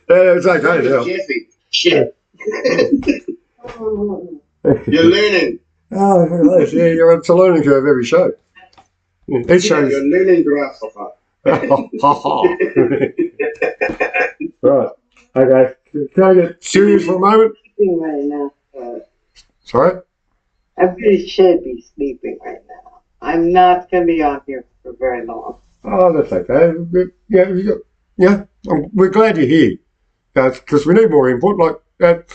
It's okay now. Jeffy, shit. You're learning. Oh, yeah, you're on a learning curve every show. Each show. You're learning grasshopper. Right. Okay. Can I get serious for a moment? Right now. Sorry? I really should be sleeping right now. I'm not going to be on here for very long. Oh, that's okay. We're glad you're here. Because we need more input. Like,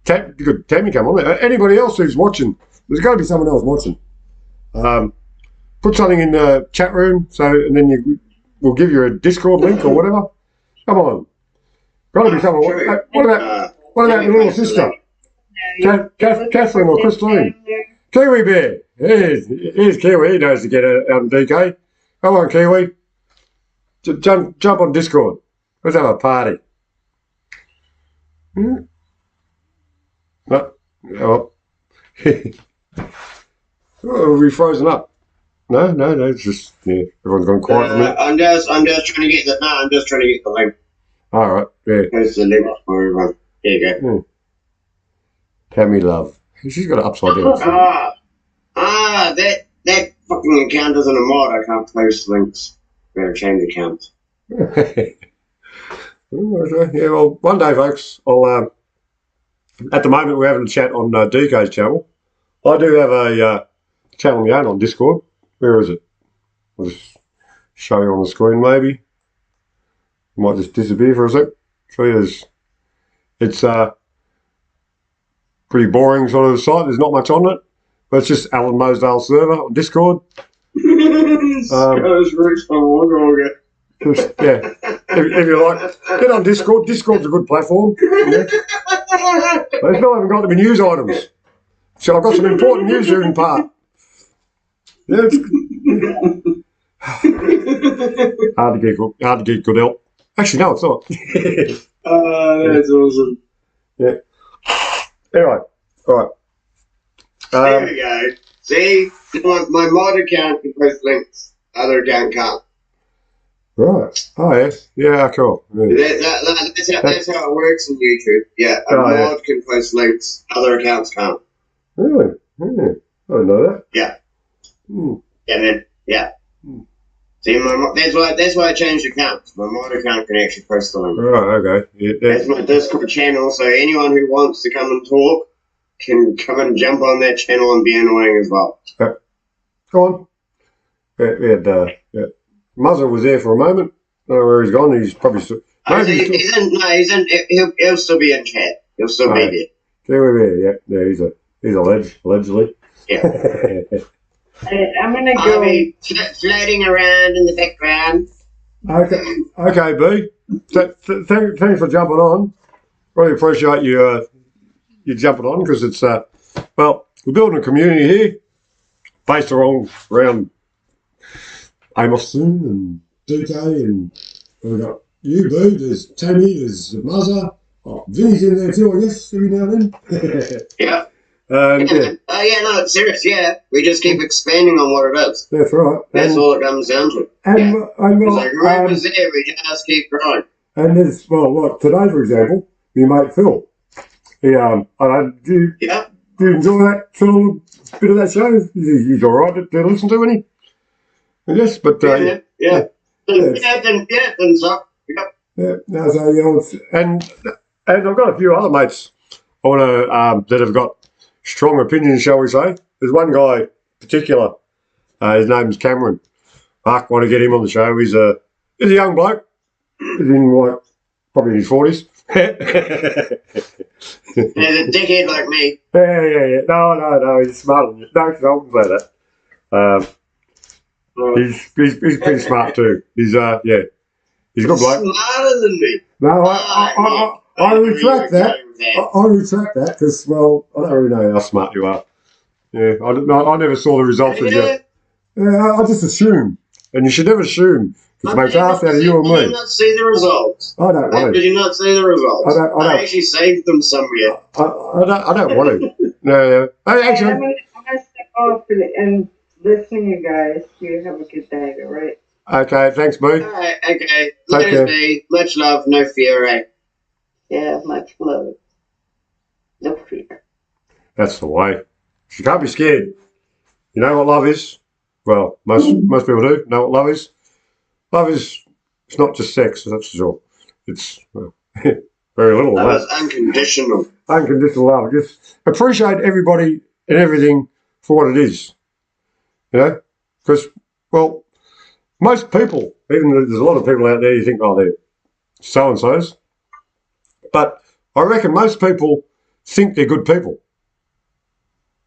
Tammy come on. Anybody else who's watching, there's got to be someone else watching. Put something in the chat room, and then we'll give you a Discord link or whatever. Come on. Got to be someone. What about your little sister? Catherine or Christine? Kiwi Bear. Here's Kiwi. He knows to get out on DK. Come on, Kiwi. Jump on Discord. Let's have a party. No. Oh. We've frozen up. No, it's just everyone's gone quiet for me. I'm just trying to get the link. All right, yeah. There's the link for everyone. There you go. Tammy Love. She's got it upside down. That fucking account isn't a mod. I can't post links. Better change account. Yeah, well, one day, folks, I'll. At the moment, we're having a chat on DK's channel. I do have a channel of my own on Discord. Where is it? I'll just show you on the screen, maybe. Might just disappear for a sec. So it's pretty boring sort of site. There's not much on it. But it's just Alan Mosedale's server on Discord. Just, yeah. If you like, get on Discord. Discord's a good platform. Yeah. They still haven't got to be news items. So I've got some important news here in part. Yeah, hard to get good help. Actually, no, it's not. That's awesome. Yeah. Anyway, all right. There we go. See, my mod account can post links. Other account can't. Right. Oh, yeah. Yeah, cool. Yeah. That's how it works on YouTube. Yeah, a mod can post links. Other accounts can't. Really? Yeah. I didn't know that. Yeah. Hmm. Yeah, man. Yeah. See, that's why I changed accounts. My mod account can actually post the link. Right, okay. Yeah, that's my Discord channel, so anyone who wants to come and talk can come and jump on that channel and be annoying as well. Go on. We had, Muzzer was there for a moment. I don't know where he's gone. He's probably still... He'll still be in chat. He'll still be there. Yeah, he's a allegedly. Yeah. I'm going to go... I'll be floating around in the background. Okay, B. Thanks for jumping on. Really appreciate you jumping on because it's, well, we're building a community here based around Amos Sewn and DK, and we've got you, B, there's Tammy, there's Muzzer. Oh, Vinny's in there too, I guess, every now and then. Yeah. Yeah. Oh, yeah, no, it's serious, yeah. We just keep expanding on what it is. That's right. That's all it comes down to. It's like whoever's there, we just keep growing. And there's, well, like today, for example, your mate Phil. He, do you enjoy that little bit of that show? He's all right to listen to, isn't he? Yes, but... Didn't suck. Yep. Yeah, no, so, and I've got a few other mates I want to, that have got strong opinions, shall we say. There's one guy in particular, his name's Cameron. Mark, want to get him on the show. He's a young bloke. He's in, probably in his 40s. He's a dickhead like me. Yeah. No, he's smarter than you. No, I wouldn't say that. He's pretty smart too. He's a good bloke. Smarter than me. No, I retract that. I retract that because, well, I don't really know how smart you are. Yeah, I never saw the results of you. Yeah, I just assume, and you should never assume. It makes ass out of you and me. Did you not see the results? I don't want to. Did you not see the results? I actually saved them somewhere. I don't want to. No. Actually, I'm going to step off and listen, you guys. You have a good day, all right? Okay, thanks, B. All right, okay. Later, B. Much love, no fear, eh? Yeah, much love. No fear. That's the way. You can't be scared. You know what love is? Well, most people do know what love is. Love is, it's not just sex, that's for sure. It's very little of that. Love is unconditional. Unconditional love. Just appreciate everybody and everything for what it is. You know? Because, well, most people, even though there's a lot of people out there you think, oh, they're so-and-sos, but I reckon most people think they're good people.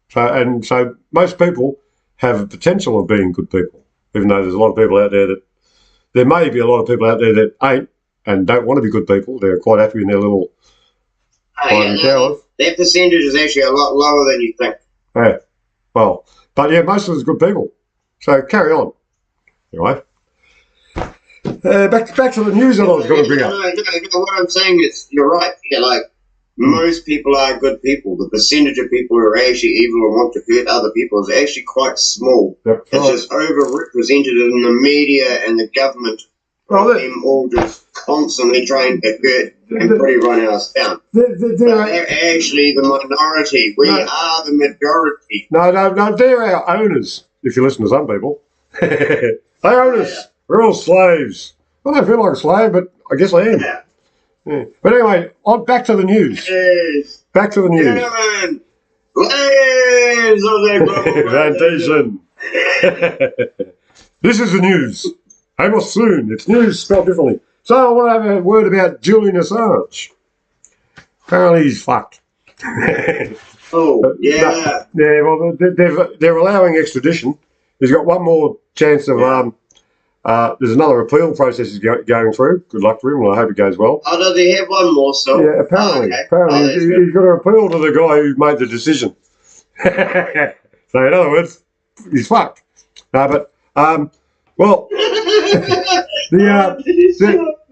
So most people have a potential of being good people, even though there's a lot of people out there that, there may be a lot of people out there that ain't and don't want to be good people. They're quite happy in their little towers. That percentage is actually a lot lower than you think. Yeah. Well, but yeah, most of us are good people. So carry on. Anyway. Back to the news that I was going to bring up. No, what I'm saying is, you're right. Yeah, like, most people are good people. The percentage of people who are actually evil and want to hurt other people is actually quite small. Yep, it's just overrepresented in the media and the government. Them all just constantly trying to hurt and put everyone else down. They're actually the minority. We are the majority. No, they're our owners, if you listen to some people. They own us. We're all slaves. I don't feel like a slave, but I guess I am. Yeah. But anyway, back to the news. Yes. Back to the news. Gentlemen, ladies of Plantation. This is the news. Amos Sewn. It's news spelled differently. So I want to have a word about Julian Assange. Apparently he's fucked. Oh, yeah. Yeah, well, they're allowing extradition. He's got one more chance of... there's another appeal process he's going through. Good luck to him, and I hope it goes well. Oh, does he have one more still? Yeah, apparently. Okay. Apparently, he's got to appeal to the guy who made the decision. So, in other words, he's fucked. No, but, well...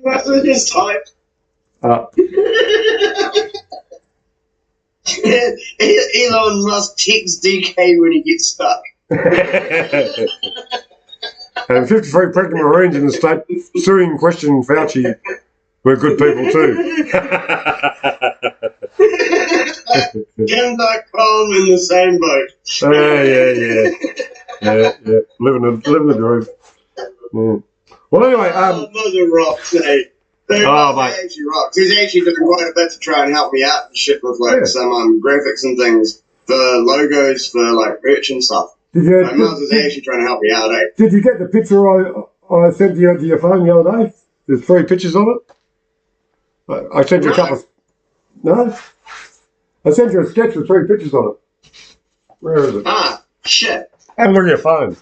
That's what his type. Elon Musk texts DK when he gets stuck. And 53 pregnant Marines in the state suing question Fauci were good people too. Kim.com in the same boat. Yeah. Living the dream. Yeah. Well, anyway, Mother rocks, eh? Mate. Actually rocks. He's actually doing quite a bit to try and help me out and shit with some graphics and things for logos for like merch and stuff. Mars is actually trying to help me out, eh? Did you get the picture I sent you to your phone the other day? There's 3 pictures on it. I sent you a couple of... No? I sent you a sketch with 3 pictures on it. Where is it? Ah, shit. Have a look at your phone.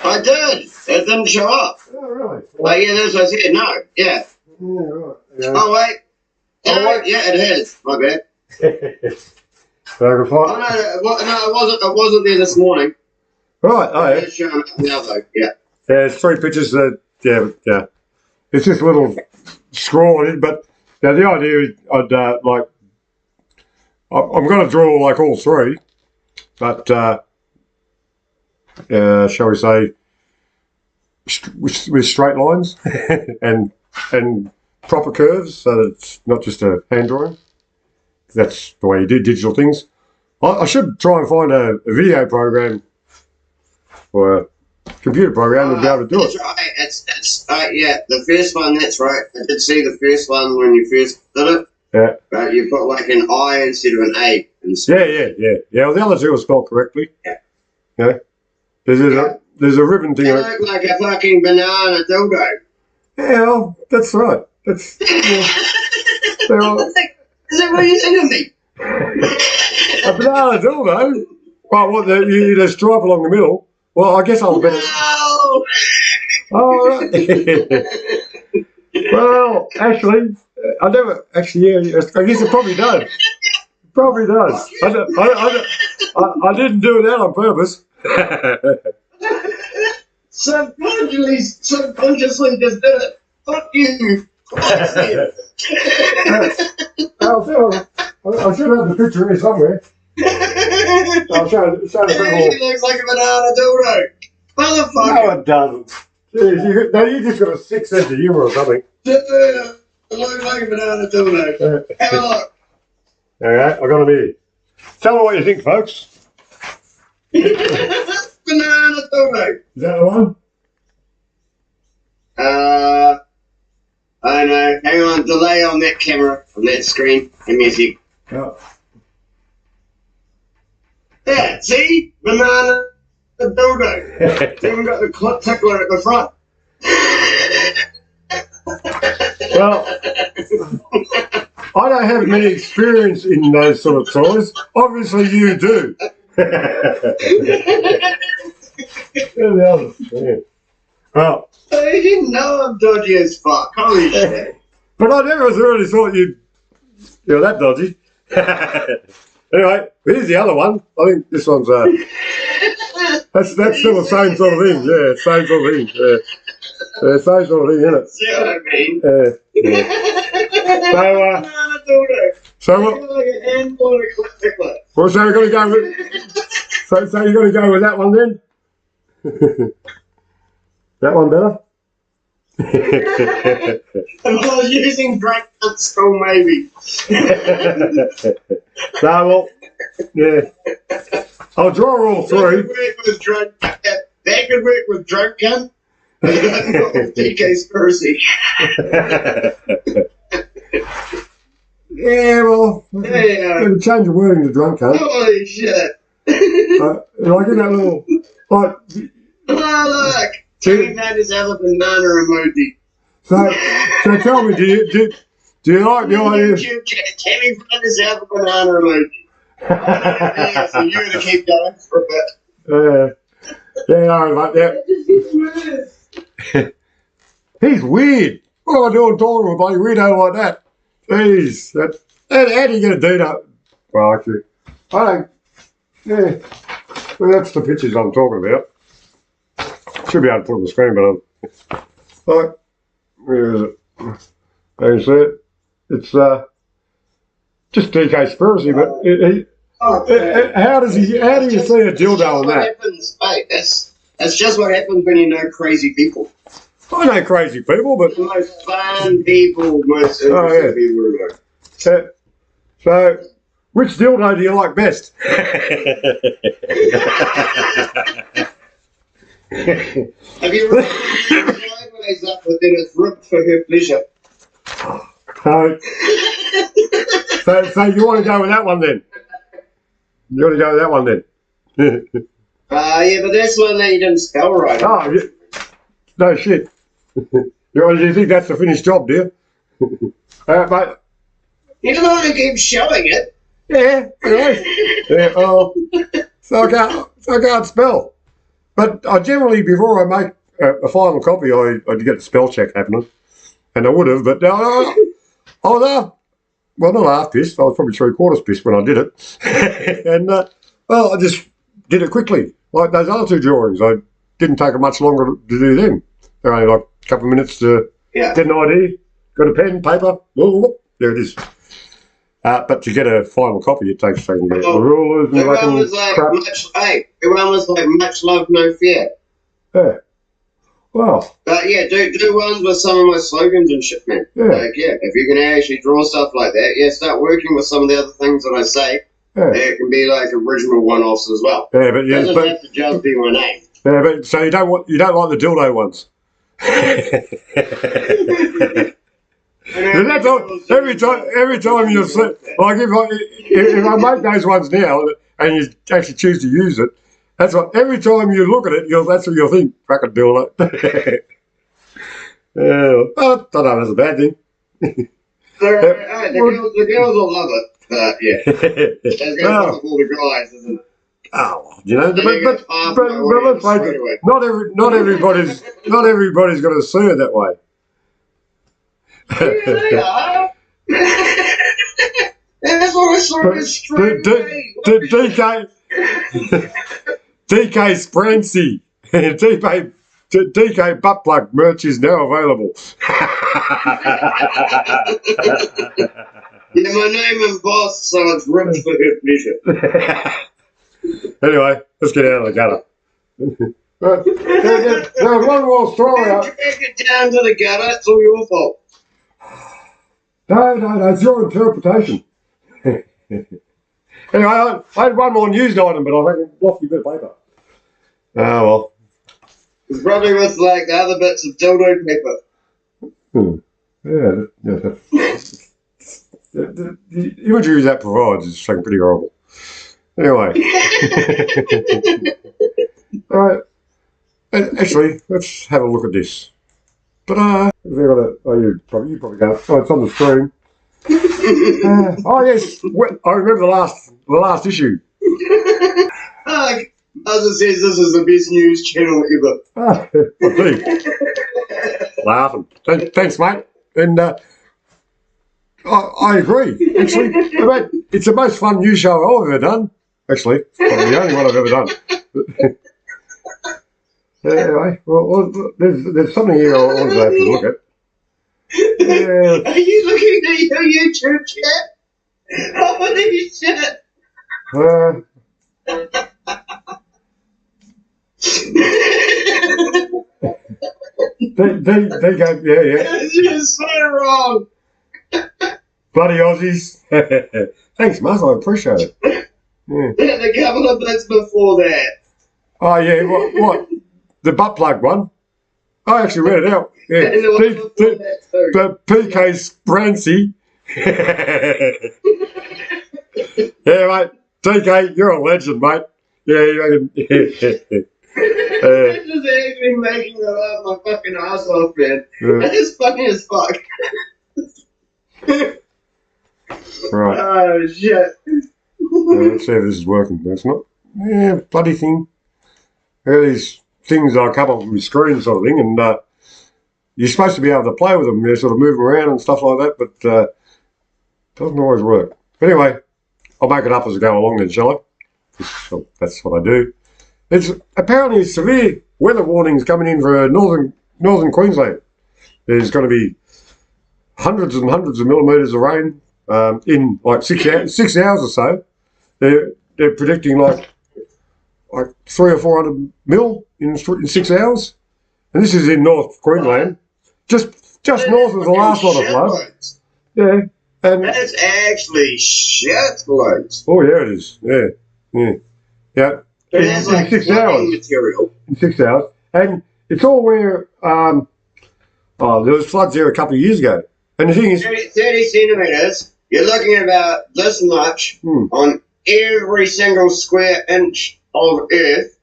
I did. It didn't show up. Oh, really? Well, yeah, that's what I said. No, yeah. Yeah, right. Yeah. Oh, wait. Yeah, it has. My bad. So I can find... Oh, no, it wasn't there this morning. Right, oh, yeah. It's showing up now, though, yeah. Yeah, it's 3 pictures that, yeah. It's just a little scroll on it, but now the idea is I'm going to draw like all 3, but shall we say, with straight lines and proper curves, so that it's not just a hand drawing. That's the way you do digital things. I should try and find a video program or a computer program to be able to do it. Right. It's yeah, the first one, that's right. I did see the first one when you first did it. Yeah. But you put like an I instead of an A. Yeah, well, the other 2 are spelled correctly. Yeah. There's a ribbon thing. They look like a fucking banana dildo. Yeah, well, that's right. That's... Is that what you're saying to me? A banana dildo? Well, what, the stripe along the middle? Well, I guess I'll bet it... Oh, right. Well, actually, I never... Actually, yeah, I guess it probably does. It probably does. I didn't do that on purpose. Subconsciously just did it. Fuck you. I should have the picture here somewhere. I'll show the people. It looks like a banana dildo. Motherfucker. No, it doesn't. Jeez, you just got a 6th sense of humour or something. It looks like a banana dildo. Have a look. Alright, I got them here. Tell me what you think, folks. Banana dildo. Is that the one? I know. Hang on, delay on that camera, on that screen. Give me a sec. Oh. Yeah, see? Banana dildo. Even got the clip tickler at the front. Well, I don't have many experience in those sort of toys. Obviously, you do. Yeah. Well, You didn't know I'm dodgy as fuck. Holy shit. but I never really thought you're that dodgy. Anyway, here's the other one. I think this one's that's still the same sort of thing. Yeah, same sort of thing. Yeah, same sort of thing, isn't it? See what I mean? Yeah. So what? Like an handful of clip tickler. Well, so you're going to go with. So you're going to go with that one then? That one better? I was using drunk skull maybe. No, well, yeah. I'll draw all 3. That could work with drunk gun. Not with DK's Percy. Yeah, well, maybe change the wording to drunk cunt. Holy shit. Like in that little, like... Oh, look. Jimmy Matters have a banana emoji. So tell me, do you like the idea? Tammy found us out the banana emoji. Yeah, so you're gonna keep going for a bit. Yeah, no, mate, yeah. It just gets worse. He's weird. What am I doing talking to a bloody weirdo like that? Jeez, how do you get a do that? Well, actually, I don't. Yeah, well, that's the pictures I'm talking about. Should be able to put on the screen, but right, where is it? You see it? It's just DK conspiracy, but how do you see a dildo on that? Happens, mate. That's just what happens when you know crazy people. I know crazy people, but The most fun people, most interesting people to know. so which dildo do you like best? Have you ever sideways up but then it's ripped for her pleasure? So you want to go with that one then? You want to go with that one then? Yeah, but that's one that you didn't spell right. Oh, yeah. No shit. You think that's the finished job, do you? Mate, You don't want to keep showing it. yeah, yeah. Oh, so I can't spell. But I generally, before I make a final copy, I get the spell check happening, and I would have, but I was well, not half pissed. I was probably 3/4 pissed when I did it, and well, I just did it quickly, like those other two drawings. I didn't take it much longer to do them. They're only like a couple of minutes to get an idea. Got a pen, paper, there it is. But to get a final copy, it takes a second to get the rulers and Everyone was like, crap. everyone was like, much love, no fear. Yeah. Well, But yeah, do ones with some of my slogans and shit, man. Yeah. Like, yeah, if you can actually draw stuff like that, yeah, start working with some of the other things that I say. yeah. There can be like original one-offs as well. Yeah, but It doesn't have to just be my name. yeah, but so you don't like the dildo ones. And that's all, every time you say, like if I make those ones now and you actually choose to use it, that's what every time you look at it, that's what you'll think. Fucking dildo. Yeah, I don't know. That's a bad thing. The girls will love it, but yeah, it's going to Oh. all the guys, isn't it? Oh, you know, Then you but get half my let's audience face straight it, away. not everybody's going to see it that way. Yeah, they are. That's what I saw But is straight away. DK Sprancy, DK butt plug merch is now available. Yeah, my name and boss, so it's rich for her pleasure. Anyway, let's get out of the gutter. There's one more story. Take it down to the gutter, it's all your fault. No, it's your interpretation. Anyway, I had one more news item, but I think I lost a bit of paper. Oh, well. It's probably with like the other bits of dildo paper. Yeah. The imagery that provides is something pretty horrible. Anyway. All right. Actually, let's have a look at this. But they've got you probably can't. Oh, it's on the screen. Oh yes, I remember the last issue. Like, as it says, this is the best news channel ever. I do. Laughing. Thanks, mate. And I agree. Actually, mate, it's the most fun news show I've ever done. Actually, it's probably the only one I've ever done. Anyway, well, there's something here I want to have to look at. Are you looking at your YouTube chat? Holy shit! They go, yeah. It's just so wrong. Bloody Aussies. Thanks, Muzz, I appreciate it. Yeah. A couple of bits before that. Oh, yeah, what? The butt plug one? I actually read it out. Yeah. And the one before that too. But PK Sprancy. Yeah, mate. TK, you're a legend, mate. Yeah. It's just actually making me laugh my fucking ass off, man. It's funny as fuck. Right. Oh, shit. Let's see if this is working. That's not. Yeah, bloody thing. I got these things I come up with my screen sort of thing, and you're supposed to be able to play with them. You sort of move around and stuff like that, but doesn't always work. But anyway, I'll make it up as I go along then, shall I? So that's what I do. It's apparently severe weather warnings coming in for northern Queensland. There's going to be hundreds and hundreds of millimetres of rain in like 6 hours or so. They're predicting like 300 or 400 mil in 6 hours, and this is in North Queensland, just north of the last lot of flood. Yeah, and that's actually shitloads. Oh yeah, it is. Yeah. That's like 6 hours. Material. In 6 hours, and it's all where there was floods there a couple of years ago, and the thing is, 30 centimetres. You're looking at about this much on every single square inch of earth,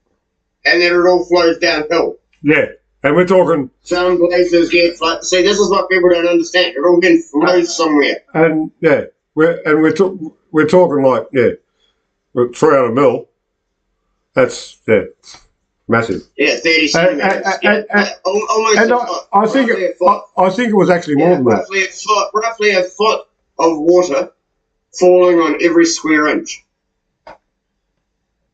and then it all flows downhill. Yeah, and we're talking. Some places get flood. See, this is what people don't understand. It all getting flows somewhere. And yeah, we're talking like 300 mil. That's massive. Yeah, 30 centimetres. Almost and a foot. I think it was actually more than that. Roughly a foot of water falling on every square inch.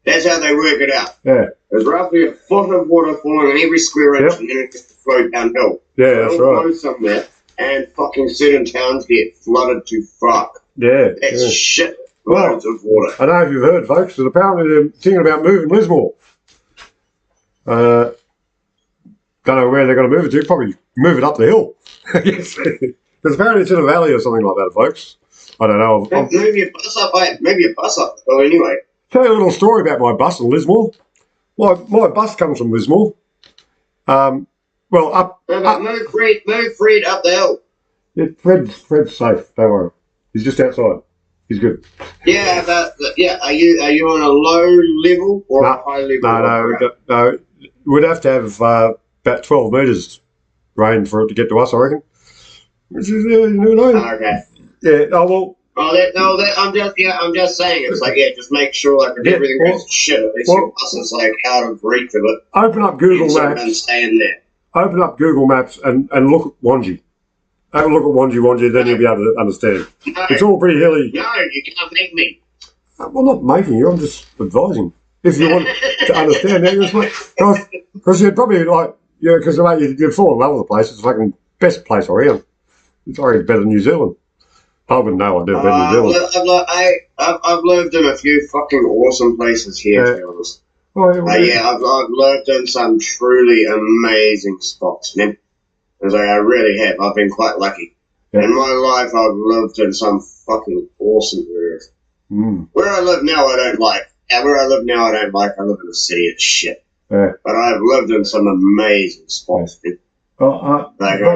That's how they work it out. Yeah. There's roughly a foot of water falling on every square inch, and then it gets to flow downhill. Yeah, that's right. Flow somewhere, and fucking certain towns get flooded to fuck. Yeah. That's shit. Loads of water. I don't know if you've heard, folks, that apparently they're thinking about moving Lismore. Don't know where they're going to move it to. Probably move it up the hill. Because apparently it's in a valley or something like that, folks. I don't know. Maybe a bus up, mate. Maybe a bus up. Well, anyway. Tell you a little story about my bus in Lismore. My bus comes from Lismore. Move Fred up the hill. Yeah, Fred's safe. Don't worry. He's just outside. He's good. Yeah, Are you on a low level or a high level? No. We'd have to have about 12 metres rain for it to get to us, I reckon. Which is okay. Yeah. Oh well. I'm just saying. It's like just make sure like if everything goes to shit, at least your bus is like out of reach of it. Open up Google Maps. And stay in there. Open up Google Maps and look at Wangi. Have a look at Wangi, then you'll be able to understand. No, it's all pretty hilly. No, you can't make me. Well, not making you, I'm just advising. If you want to understand that, because you'd probably because you'd fall in love with the place. It's the fucking best place around. It's already better than New Zealand. I wouldn't know, I'd never been to New Zealand. I've lived in a few fucking awesome places here, to be honest. I've lived in some truly amazing spots, man. I really have. I've been quite lucky. Yeah. In my life, I've lived in some fucking awesome areas. Where I live now, I don't like. I live in a city. It's shit. Yeah. But I've lived in some amazing spots, man. I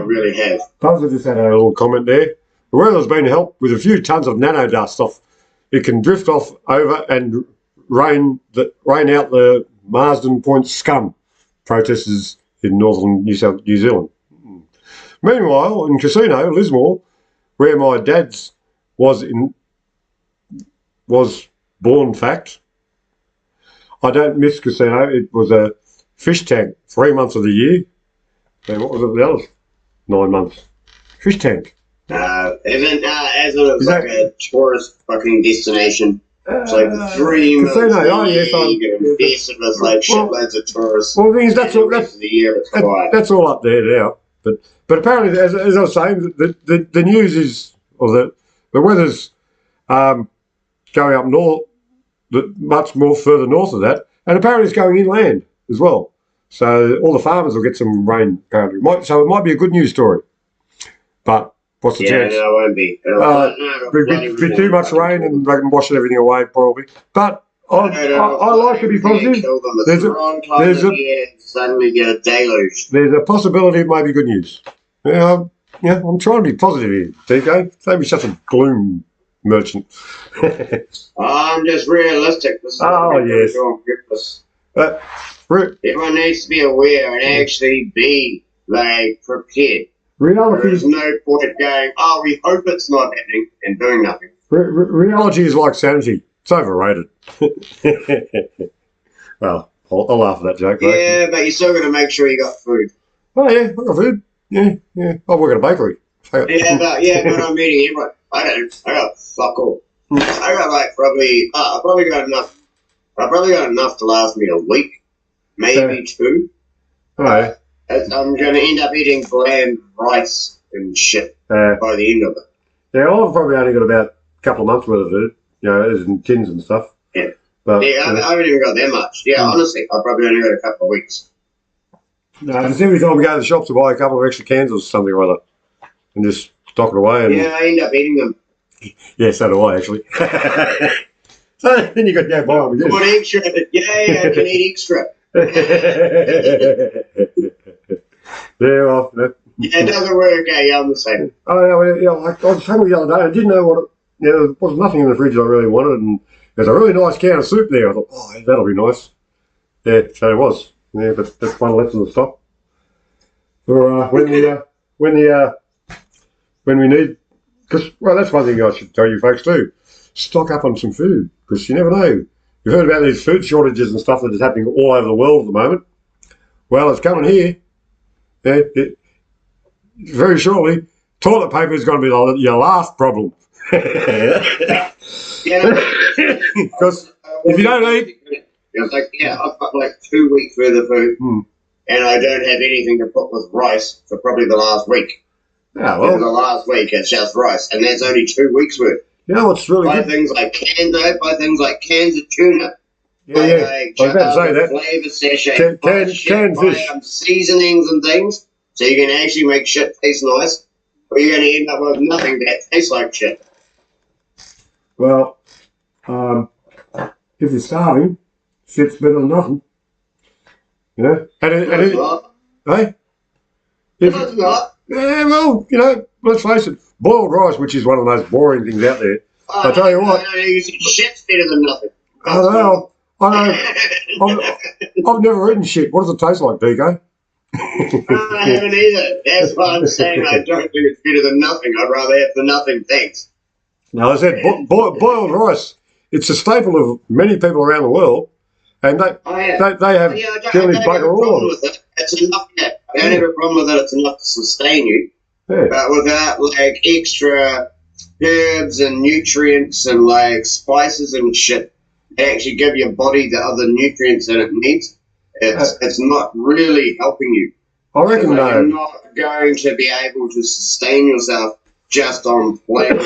really have. Buzzer just had a little comment there. The weather's been helped with a few tons of nanodust off. It can drift off over and rain out the Marsden Point scum. Protesters in northern New Zealand. Meanwhile, in Casino, Lismore, where my dad's was born, fact, I don't miss Casino. It was a fish tank 3 months of the year. And what was it the others? 9 months. Fish tank. It's like a tourist fucking destination. It's like 3 months of the year, you get invested with like shitloads of tourists. Well, the thing is, that's all up there now. But apparently, as I was saying, the news is, or the weather's going up north, much more further north of that, and apparently it's going inland as well. So all the farmers will get some rain, apparently. So it might be a good news story. But what's the chance? Yeah, no, it won't be. It'll be too much rain and they can wash everything away, probably. But I like to be positive. Suddenly get a deluge. There's a possibility it may be good news. Yeah, I'm trying to be positive here, DK. Don't be such a gloom merchant. I'm just realistic. Yes. Everyone needs to be aware and actually be like prepared. Reality There's no point going, oh, we hope it's not happening and doing nothing. reality is like sanity. It's overrated. Well, I'll laugh at that joke. Yeah, but you're still going to make sure you got food. Oh yeah, I got food. Yeah. I work at a bakery. But I'm meeting everyone. I got fuck all. I got like I probably got enough. I probably got enough to last me a week, maybe two. Oh yeah. I'm going to end up eating bland rice and shit by the end of it. Yeah, I've probably only got about a couple of months worth of food. As in tins and stuff. Yeah. But, I haven't even got that much. Yeah, honestly, I probably only got a couple of weeks. No, just every time we go to the shop to buy a couple of extra cans or something or other, and just stock it away. And I end up eating them. yeah, so do I actually. So then you got to go buy them again. What extra? Yeah, I can eat extra. Yeah, well, It doesn't work. I'm the same. I was hungry the other day. I didn't know what. There was nothing in the fridge I really wanted, and there's a really nice can of soup there. I thought, oh, that'll be nice. Yeah, so it was. Yeah, but that's one left in the stock. For when we need, because that's one thing I should tell you folks too. Stock up on some food, because you never know. You've heard about these food shortages and stuff that is happening all over the world at the moment. Well, it's coming here. Yeah, very shortly, toilet paper is going to be your last problem. Yeah. Because if you don't eat... It's like, I've got like 2 weeks worth of food, and I don't have anything to put with rice for probably the last week. Yeah, well... For the last week, it's just rice, and that's only 2 weeks worth. You know what's really good? Buy things like cans of tuna. Yeah. I was about to say that. Flavor sachet. Canned fish. Buy seasonings and things, so you can actually make shit taste nice, or you're going to end up with nothing that tastes like shit. Well, if you're starving, shit's better than nothing. You know? It's not. Hey? It's not. Yeah, well, let's face it, boiled rice, which is one of the most boring things out there. I tell you what. Shit's better than nothing. I know. I've never eaten shit. What does it taste like, DK? I haven't either. That's why I'm saying I don't think it's better than nothing. I'd rather have the nothing things. No, I said boiled rice. It's a staple of many people around the world, and they have chili bugger all of it. It's enough. I don't have a problem with it. It's enough to sustain you, yeah. But without like extra herbs and nutrients and like spices and shit that actually give your body the other nutrients that it needs, it's not really helping you. I reckon no. You're not going to be able to sustain yourself just on flavor.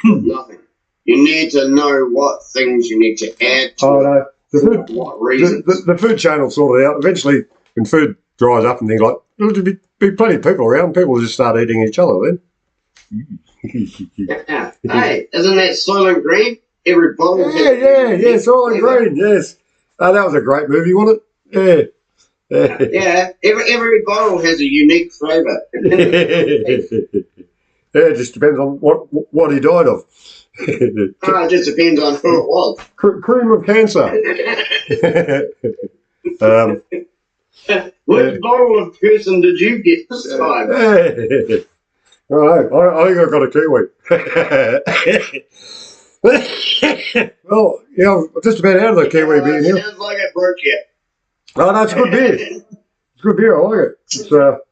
Nothing. You need to know what things you need to add to no. For what reasons. The food chain will sort it out. Eventually, when food dries up and things like, there'll be plenty of people around. People will just start eating each other then. Hey, isn't that Soylent Green? Every bottle. Yeah, Soylent Green. Yes, that was a great movie, wasn't it? Yeah. Every bottle has a unique flavour. Yeah, it just depends on what he died of. It just depends on who it was. Cream of cancer. Which bottle of person did you get this time? I think I got a Kiwi. Well, I'm just about out of the Kiwi beer here. Sounds like it broke you. Oh, no, it's a good beer. It's a good beer. I like it. It's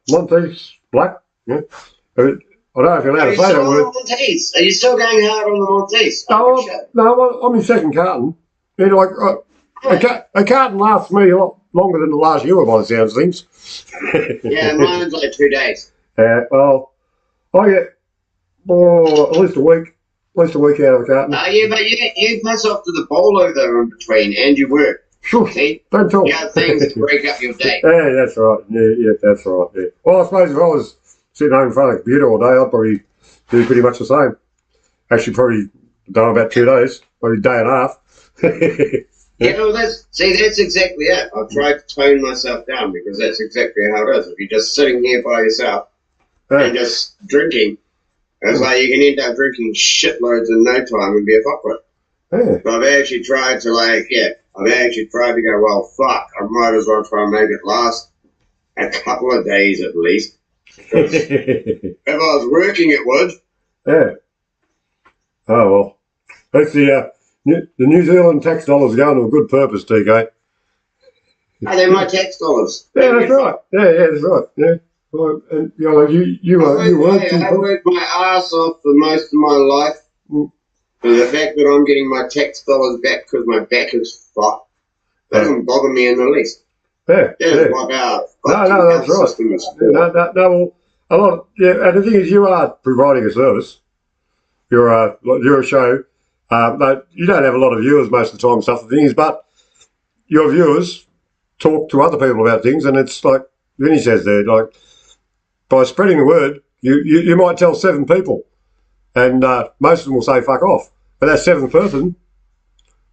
Monte's Black. Yeah. I don't know if you're allowed to say that word. Montes? Are you still going hard on the Montes? No, I'm in second carton. A carton lasts me a lot longer than the last year by the sounds of things. Yeah, mine's like 2 days. Well, I get at least a week out of a carton. Yeah, but you pass off to the bolo though in between, and you work. Sure. See? Don't talk. You have things to break up your day. Yeah, that's right. Yeah, that's right. Yeah. Well, I suppose if I was sitting home in front of the computer all day, I'd probably do pretty much the same. Actually, probably done about 2 days, maybe a day and a half. Yeah, well, that's exactly it. I've tried to tone myself down because that's exactly how it is. If you're just sitting here by yourself and just drinking, it's like you can end up drinking shitloads in no time and be a fuckwit. Yeah. But I've actually tried to I've actually tried to go, well, fuck, I might as well try and make it last a couple of days at least. If I was working, it would. Yeah. Oh, well. That's the New Zealand tax dollars going to a good purpose, TK. Oh, they're my tax dollars. Yeah, that's right. Yeah, that's right. Yeah. Well, and you worked. I worked my ass off for most of my life. And the fact that I'm getting my tax dollars back because my back is fucked doesn't bother me in the least. Yeah. That's what our No, that's right. system is for. No, well, a lot. Yeah, and the thing is, you are providing a service. You're a show. But you don't have a lot of viewers most of the time. And stuff. The thing is, but your viewers talk to other people about things, and it's like Vinny says there, like by spreading the word, you might tell 7 people, and most of them will say fuck off. But that 7th person,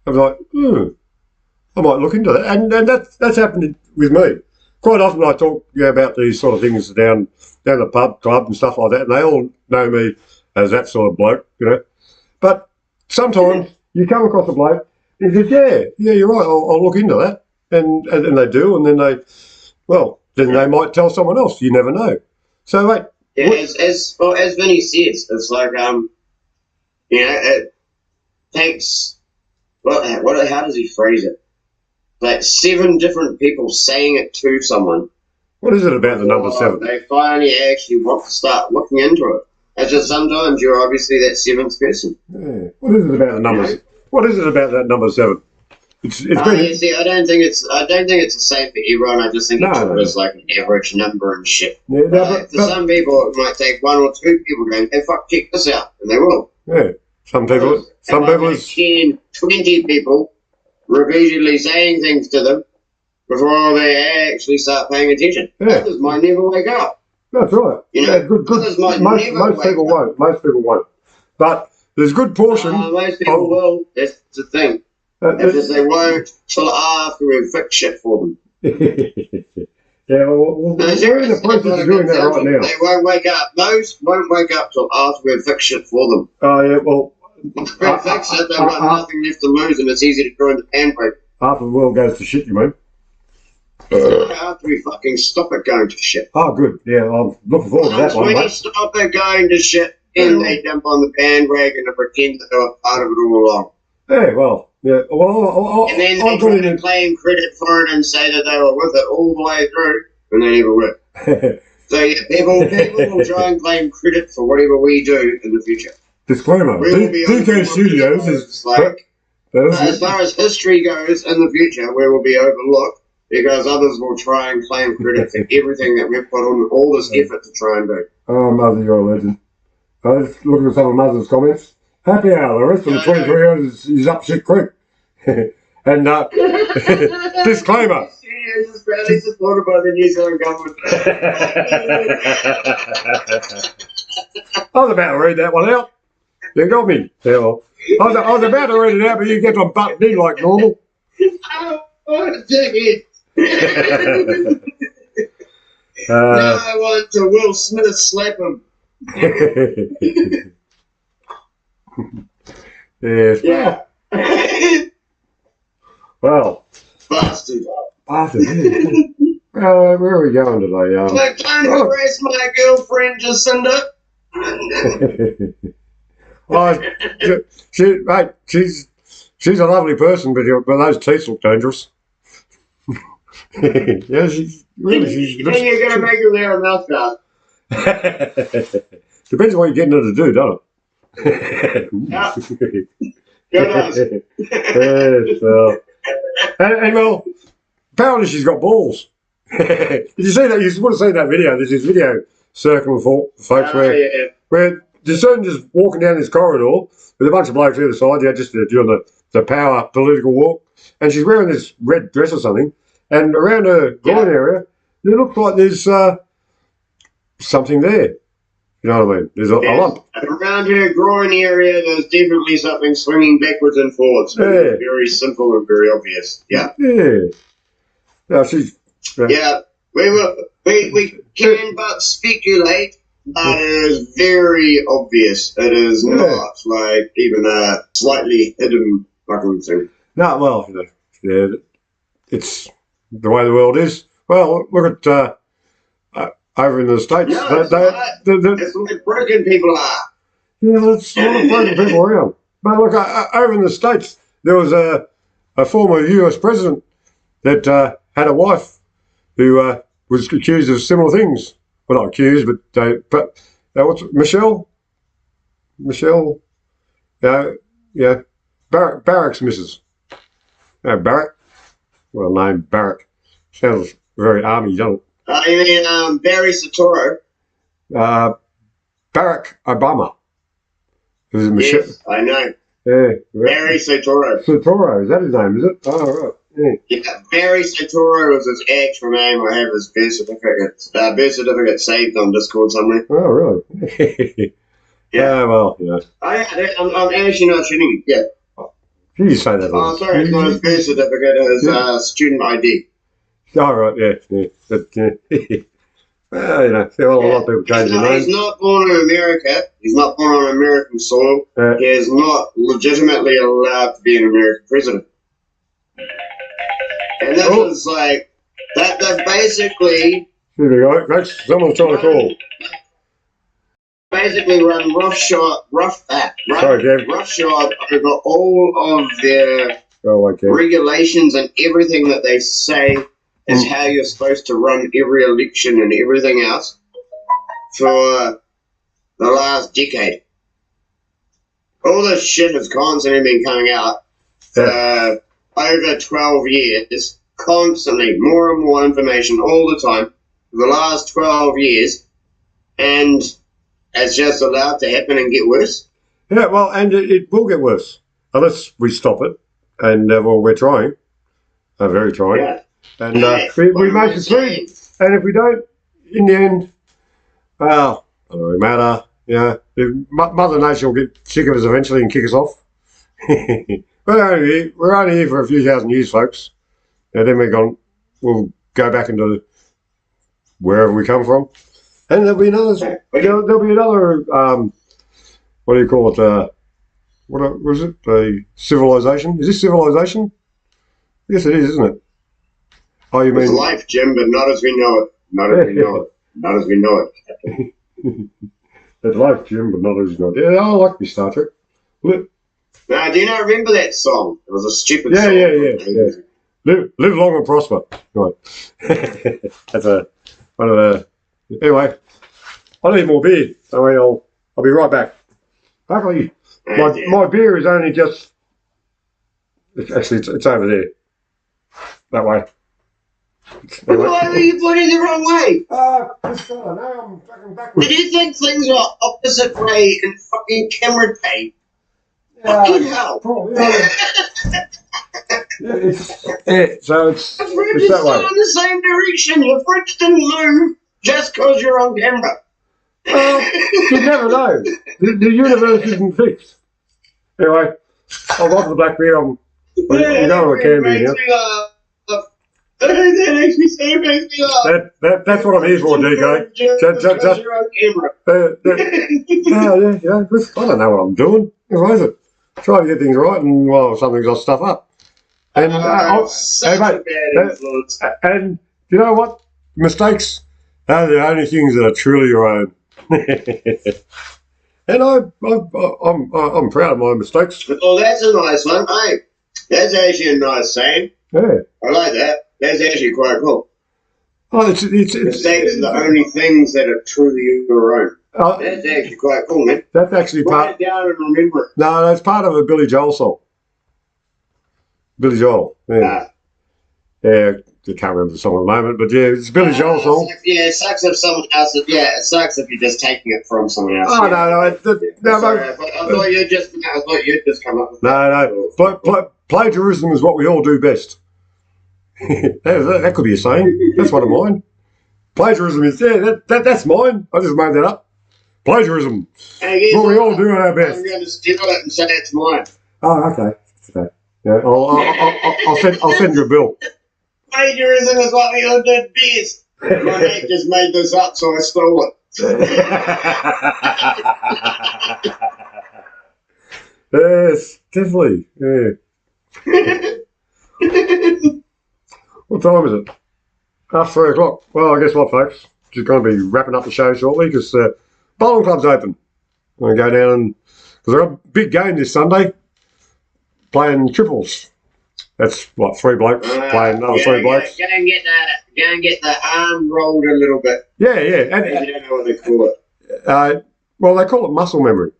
I'm like, I might look into that, and that's happened with me. Quite often I talk about these sort of things down the pub, club and stuff like that, and they all know me as that sort of bloke, But sometimes you come across a bloke and he says, yeah, you're right, I'll look into that. And they do, and then they might tell someone else. You never know. So, mate. Yeah, as Vinny says, it's like, it takes, how does he phrase it? Like 7 different people saying it to someone. What is it about the number 7? They finally actually want to start looking into it. It's just sometimes you're obviously that 7th person. Yeah. What is it about the number? What is it about that number 7? It's I don't think it's the same for everyone. I just think it's like an average number and shit. Yeah, for some people, it might take 1 or 2 people going, "Hey, fuck, check this out," and they will. Yeah, some people. 10, 20 people repeatedly saying things to them before they actually start paying attention. Yeah. Others might never wake up. That's right. Good. Most people won't. Most people won't. But there's a good portion. Most people will. That's the thing. Because they won't till after we've fixed shit for them. Yeah, well, we're in the process of doing that right now. They won't wake up. Most won't wake up till after we've fixed shit for them. Oh, yeah, well. Once we've fixed it, they've got nothing left to lose, and it's easy to throw in the pancake. Half the world goes to shit, you mean? After we fucking stop it going to shit. Oh, good. Yeah, I'm looking forward to that one, Once we mate. stop it going to shit, then they jump on the bandwagon and pretend that they were part of it all along. Yeah, well. Yeah, well, and then they try to claim credit for it and say that they were with it all the way through, and they never were. So yeah, people will try and claim credit for whatever we do in the future. Disclaimer: DK Studios is like, as far as history goes in the future, we will be overlooked because others will try and claim credit for everything that we've put on all this effort to try and do. Oh, Mother, you're a legend. I was looking at some of Mother's comments. Happy hour, the rest of the 23 hours is up shit creek. And disclaimer. Studios is proudly supported by the New Zealand government. I was about to read that one out. You got me. Yeah, well, I was about to read it out, but you get on buttoned in like normal. Oh, what a dickhead. Now I want to Will Smith slap him. Yes. Yeah. Well. Bastard. Where are we going today? Like, don't harass my girlfriend, Jacinda. She's a lovely person, but those teeth look dangerous. Yeah, she's really. Then you're going to make her wear a mouth guard. Depends on what you're getting her to do, doesn't it? Yeah. Good Yes, and well, apparently she's got balls. Did you see that? You would have seen that video. There's this video circling for folks where there's someone just walking down this corridor with a bunch of blokes either side, just doing the power political walk, and she's wearing this red dress or something, and around her groin area, it looks like there's something there. You know what I mean? There's a lump. Around her groin area, there's definitely something swinging backwards and forwards. Yeah. Very simple and very obvious. Yeah. Yeah. No, she's. Yeah. We can but speculate, but it is very obvious. It is not like even a slightly hidden fucking thing. No, well, yeah, it's the way the world is. Well, look at over in the States. No, it's not. It's like broken people are. Yeah, there's a lot of broken people around. But look, over in the States, there was a former US president that had a wife who was accused of similar things. Well, not accused, but what's it, Michelle? Yeah, Barrack's missus. Barrack. Well, name Barrack. Sounds very army, doesn't it? You mean Barry Soetoro? Barack Obama. Is it Michelle? Yes, I know. Yeah. Barry Soetoro. Soetoro, is that his name, is it? Oh, right. Yeah, Barry Soetoro was his actual name. I have his birth certificate saved on Discord somewhere. Oh, really? Yeah. Well, you know. I'm actually not shitting you. Yeah. You say that. Oh, sorry, it's not his birth certificate. His student ID. Oh, right, yeah. Well, you know, a lot of people change their names. He's not born in America. He's not born on American soil. He is not legitimately allowed to be an American president. And that was like that. Basically. Here we go. That's someone's trying to call. Basically, run roughshod over all of their regulations and everything that they say is how you're supposed to run every election and everything else for the last decade. All this shit has constantly been coming out for over 12 years, constantly, more and more information all the time for the last 12 years, and it's just allowed to happen and get worse. Yeah, well, and it will get worse unless we stop it, and well, we're trying, very trying. Yeah. And we make it through. And if we don't, in the end, well, it doesn't really matter. Yeah, Mother Nature will get sick of us eventually and kick us off. We're only here for a few thousand years, folks. And then we'll go back into wherever we come from. And there'll be another, what do you call it? What was it? A civilization? Is this civilization? Yes, it is, isn't it? Oh, you mean it's life, Jim, but not as we know it. Not as we know it. Not as we know it. It's life, Jim, but not as we know it. Yeah, I like me Star Trek. Now, do you not remember that song? It was a stupid song. Yeah. Live long and prosper. Right. That's one of the. Anyway, I need more beer. So I'll be right back. Hopefully, my beer is only just. It's over there. That way. Why were you pointing the wrong way? Now I'm fucking backwards. Did you think things are opposite way in fucking camera tape? Fucking hell. So it's that way. In the same direction. Your fridge didn't move just because you're on camera. Well, you never know. The universe isn't fixed. Anyway, I'll go to the black beer. I'm going to a candy now. That makes me so makes me laugh. That's what I'm here for, DK. Just you're on camera. Yeah. I don't know what I'm doing. What is it? Try to get things right, and well, something's got stuff up. And and you know what? Mistakes are the only things that are truly your own. And I'm proud of my mistakes. Well, that's a nice one. Hey, that's actually a nice saying. Yeah, I like that. That's actually quite cool. Oh, it's mistakes are the only things that are truly your own. That's actually quite cool, man. That's actually write it down and remember it. No, that's part of a Billy Joel song. Billy Joel. Yeah. Yeah, I can't remember the song at the moment, but yeah, it's a Billy Joel song. Yeah, it sucks if someone else. It sucks if you're just taking it from someone else. Oh no! I thought you'd just come up with no. Plagiarism is what we all do best. that could be a saying. That's one of mine. Plagiarism is that's mine. I just made that up. Plagiarism. Hey, what we all do at our best. I'm going to steal it and say it's mine. Oh, okay. Yeah, I'll send you a bill. Plagiarism is what we all do best. My mate just made this up, so I stole it. Yes, definitely. Yeah. What time is it? Half 3 o'clock. Well, I guess what, folks? Just going to be wrapping up the show shortly because bowling club's open. I'm going to go down and because I've got a big game this Sunday playing triples. That's what 3 blokes playing another 3 blokes. Go and get the arm rolled a little bit. Yeah. And, You don't know what they call it. well, they call it muscle memory.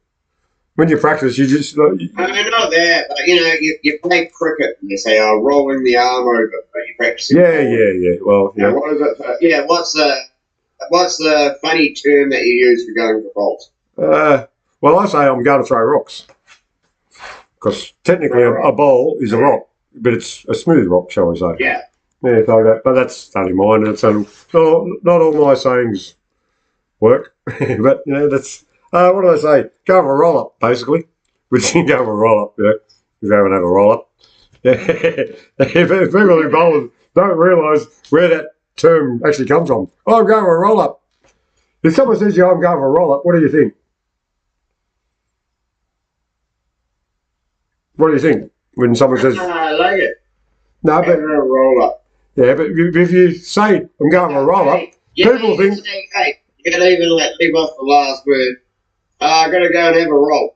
When you practice, you just. I know that, but you play cricket and you say, "Oh, rolling the arm over," but you practice. Yeah. Well, yeah. What is it? What's the funny term that you use for going for bowls? Well, I say I'm going to throw rocks because technically a bowl is a rock, but it's a smooth rock, shall we say? Yeah. Yeah, so that, but that's only mine. It's not all my sayings work, but that's. What do I say? Go for a roll up, basically. Which you can go for a roll up, you go and have a roll up. Yeah. If people who bowl don't realise where that term actually comes from. Oh, I'm going for a roll up. If someone says to you, I'm going for a roll up, what do you think? What do you think when someone says? I like it. No, but a roll up. Yeah, but if you say I'm going for a roll up, people think. Hey, you can even leave off the last word. I got to go and have a roll.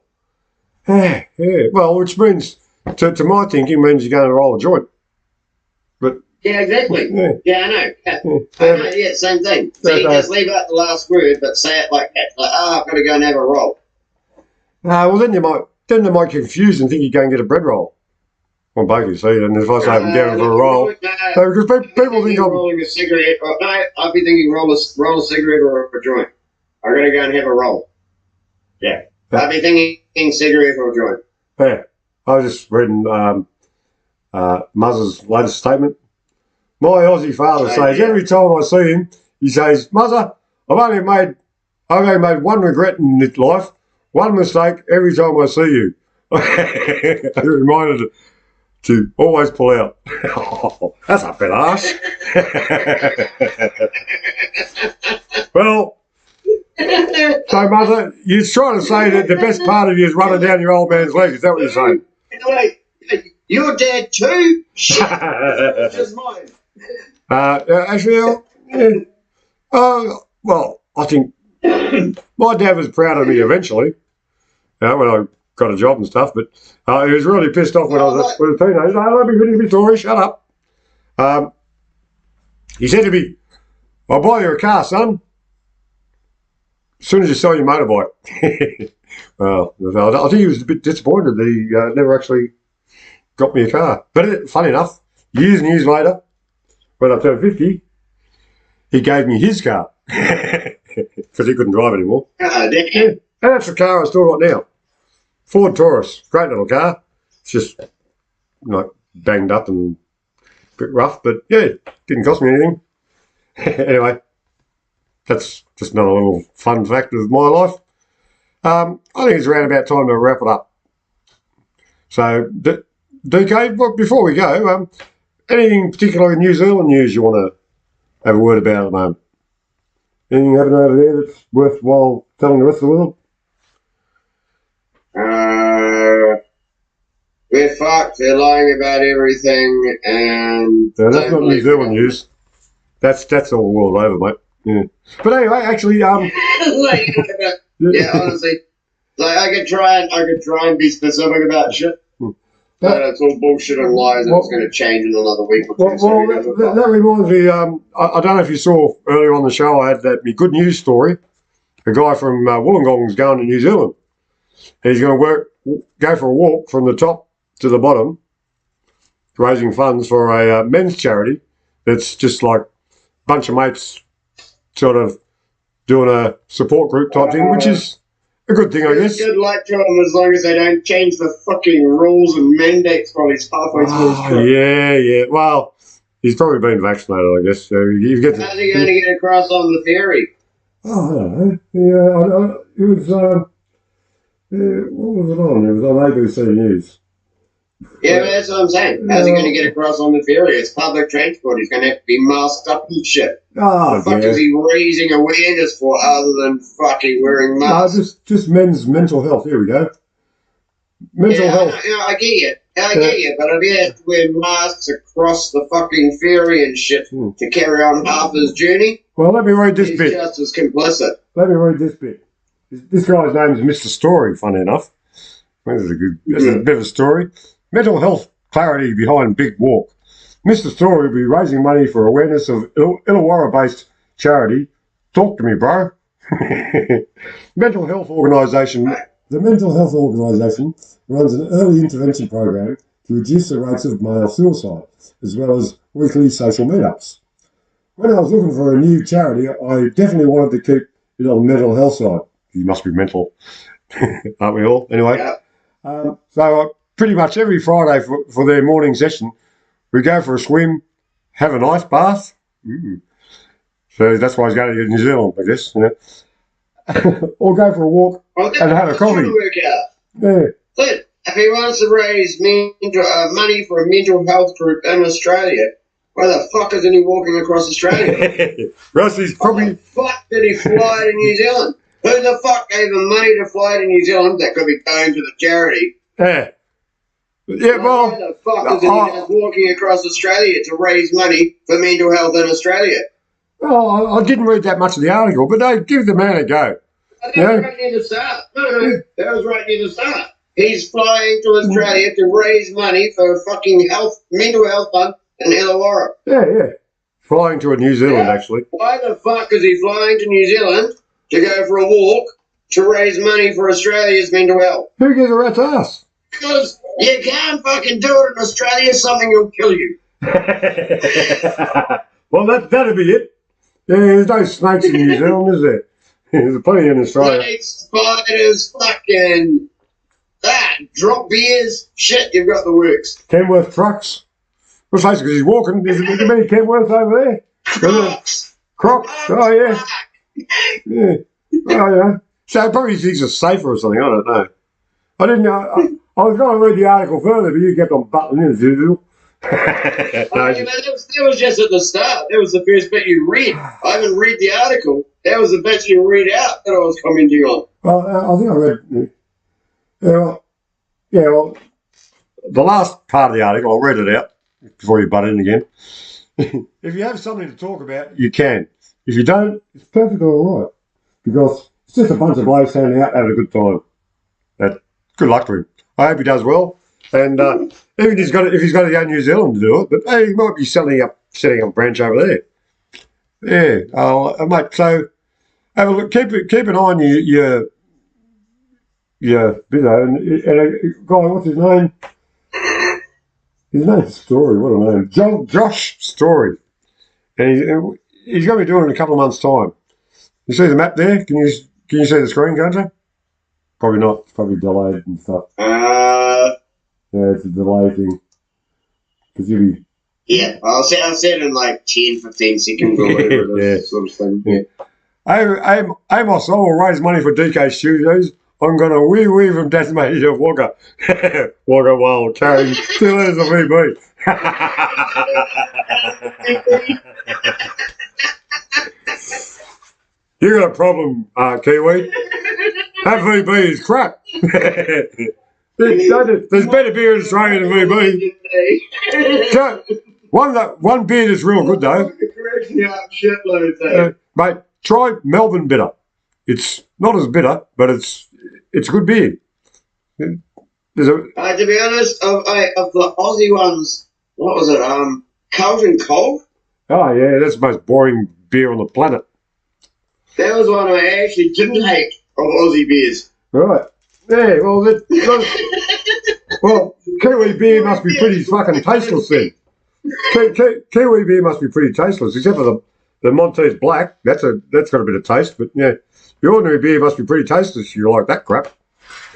Yeah. Well, which means, to my thinking, means you're going to roll a joint. But yeah, exactly. Yeah, I know. Yeah, same thing. So you just leave out the last word, but say it like that. Like, I've got to go and have a roll. Well, then they might confuse and think you're going to get a bread roll. Well, basically, see, and if I say I'm going for a roll, because people think I'm rolling a cigarette. No, I'll be thinking roll a cigarette or a joint. I got to go and have a roll. Yeah. I'll be thinking cigarette or joint. Yeah. I was just reading Muzz's latest statement. My Aussie father says every time I see him, he says, "Muzzer, I've only made one regret in this life, one mistake every time I see you." I'm reminded to always pull out. Oh, that's a bit harsh. Well, so Mother, you're trying to say that the best part of you is running down your old man's leg. Is that what you're saying? Wait, you're dead too? Shit. Just mine. Actually, well, I think my dad was proud of me eventually, when I got a job and stuff, but he was really pissed off when I was a teenager. No, let me finish my story, shut up. He said to me, "I'll buy you a car, son, as soon as you sell your motorbike." Well, I think he was a bit disappointed that he never actually got me a car. But funny enough, years and years later, when I turned 50, he gave me his car because he couldn't drive anymore. And that's the car I still got now. Ford Taurus, great little car. It's just banged up and a bit rough, but yeah, didn't cost me anything. Anyway, that's just another little fun fact of my life. I think it's around about time to wrap it up. So, DK, before we go, anything particular in New Zealand news you want to have a word about at the moment? Anything happening over there that's worthwhile telling the rest of the world? We're fucked. They're lying about everything, and no, that's not New Zealand news. That's all the world over, mate. Yeah. But anyway, actually, yeah, honestly, like I could try and be specific about shit. But it's all bullshit and lies, and it's going to change in another week or two. That reminds me. I don't know if you saw earlier on the show. I had that good news story. A guy from Wollongong's going to New Zealand. He's going to go for a walk from the top to the bottom, raising funds for a men's charity. That's just like a bunch of mates, sort of doing a support group type thing, which is a good thing, I guess. Good luck to him as long as they don't change the fucking rules and mandates while he's halfway through his trip. Yeah. Well, he's probably been vaccinated, I guess. So how's he going to get across on the ferry? Oh, I don't know. Yeah, it was. What was it on? It was on ABC News. Yeah, but that's what I'm saying. How's he going to get across on the ferry? It's public transport. He's going to have to be masked up and shit. Oh, the fuck is he raising awareness for other than fucking wearing masks? No, just men's mental health. Here we go. Mental health. I get you. I get you, but if he has to wear masks across the fucking ferry and shit to carry on half his journey, Well, let me read this he's bit. just as complicit. Let me read this bit. This guy's name is Mr. Story, funny enough. This is a bit of a story. Mental health clarity behind Big Walk. Mr. Story will be raising money for awareness of Illawarra-based charity. Talk to me, bro. Mental health organisation. The Mental Health Organisation runs an early intervention program to reduce the rates of male suicide, as well as weekly social meetups. When I was looking for a new charity, I definitely wanted to keep it on the mental health side. You must be mental, aren't we all? Anyway, so pretty much every Friday for their morning session, we go for a swim, have an ice bath. So that's why he's going to New Zealand, I guess. You know. Or go for a walk and have a coffee. Work out. Yeah. But if he wants to raise money for a mental health group in Australia, why the fuck isn't he walking across Australia? Rusty's probably... Why the fuck did he fly to New Zealand? Who the fuck gave him money to fly to New Zealand that could be going to the charity? Yeah. Yeah, well... Why the fuck isn't he just walking across Australia to raise money for mental health in Australia? Well, I didn't read that much of the article, but they give the man a go. That was right near the start. No, that was right near the start. He's flying to Australia to raise money for a fucking mental health fund in Illawarra. Yeah. Flying to New Zealand, actually. Why the fuck is he flying to New Zealand to go for a walk to raise money for Australia's mental health? Who gives a rat's ass? Because you can't fucking do it in Australia, something will kill you. Well, that'd be it. Yeah, there's no snakes in New Zealand, is there? There's plenty in Australia. Snakes, spiders, fucking drop beers, shit, you've got the works. Kenworth trucks. Well, because he's walking. There's many Kenworths over there. Crocs. Oh, yeah. Yeah. Oh, yeah. So probably thinks it's safer or something. I don't know. I didn't know. I was going to read the article further, but you kept on butting in as usual. That was just at the start. That was the first bit you read. I haven't read the article. That was the bit you read out that I was commenting on. Well, I think I read... well, the last part of the article, I'll read it out before you butt in again. If you have something to talk about, you can. If you don't, it's perfectly all right. Because it's just a bunch of blokes hanging out having a good time. Good luck to him. I hope he does well. And even if he's got to go to New Zealand to do it, but hey, he might be setting up a branch over there. Yeah, mate. So have a look. Keep an eye on your Bizzo and a guy. What's his name? His name's Story. What a name, Josh Story. And he's going to be doing it in a couple of months' time. You see the map there? Can you see the screen, can't you? Probably not. It's probably delayed and stuff. Yeah, it's a delay thing. Because you'll be... Yeah, I'll say it in like 10, 15 seconds or whatever it is, sort of thing. Yeah. Amos, I will raise money for DK Studios. I'm going to wee from Tasmania to Wagga. Wagga Wild Carry. Still is a VB. You got a problem, Kiwi. That VB is crap. There's better beer in Australia than VB. One beer that's real good though. Mate, try Melbourne Bitter. It's not as bitter, but it's a good beer. To be honest, of the Aussie ones, what was it? Carlton Cold? Oh yeah, that's the most boring beer on the planet. That was one I actually didn't hate of Aussie beers. Right. Yeah, well, Kiwi beer must be pretty fucking tasteless then. Kiwi beer must be pretty tasteless, except for the Monte's Black. That's got a bit of taste, but yeah, the ordinary beer must be pretty tasteless if you like that crap.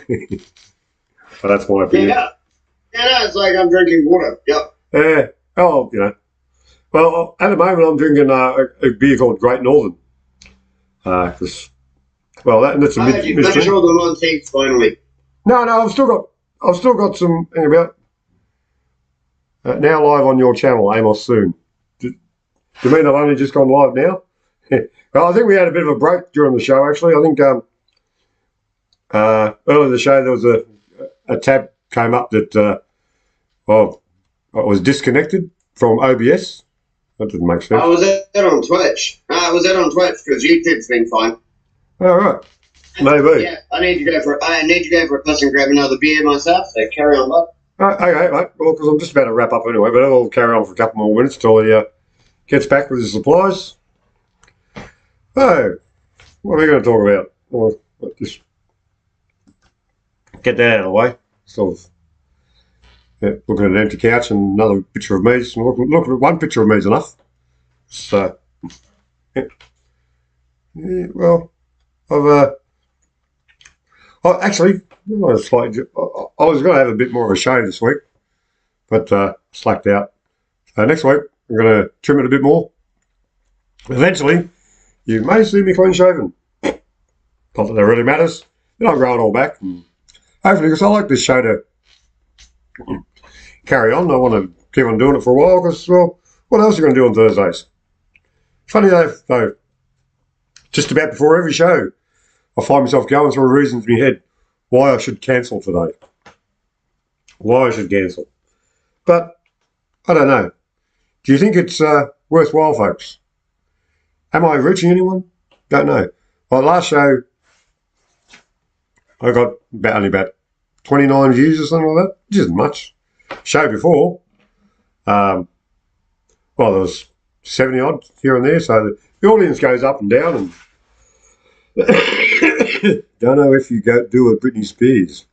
But that's my opinion. Yeah, it's like I'm drinking water. Yep. Yeah. Oh, you know. Well, at the moment I'm drinking a beer called Great Northern. That's a mid. You finish all the Monte's finally. No, I've still got some. Hang about. Now live on your channel, Amos Sewn. Do you mean I've only just gone live now? Well, I think we had a bit of a break during the show. Actually, I think earlier in the show there was a tab came up that I was disconnected from OBS. That didn't make sense. Oh, was that on Twitch? No, was that on Twitch? Because YouTube's been fine. All right. Maybe. Yeah, I need to go for a piss and grab another beer myself. So carry on, bud. Okay, mate. Well, because I'm just about to wrap up anyway, but I'll carry on for a couple more minutes till he gets back with his supplies. So, what are we going to talk about? Well, just get that out of the way. Sort of looking at an empty couch and another picture of me. So looking at one picture of me is enough. So, yeah, well, actually, I was going to have a bit more of a show this week, but slacked out. Next week, I'm going to trim it a bit more. Eventually, you may see me clean shaven. Not that that really matters. Then I'll grow it all back. And hopefully, because I like this show to carry on. I want to keep on doing it for a while because, well, what else are you going to do on Thursdays? Funny though, just about before every show, I find myself going through reasons in my head why I should cancel today. Why I should cancel. But, I don't know. Do you think it's worthwhile, folks? Am I reaching anyone? Don't know. Well, last show, I got only about 29 views or something like that, which isn't much. Show before, well, there was 70 odd here and there, so the audience goes up and down, and don't know if you do a Britney Spears.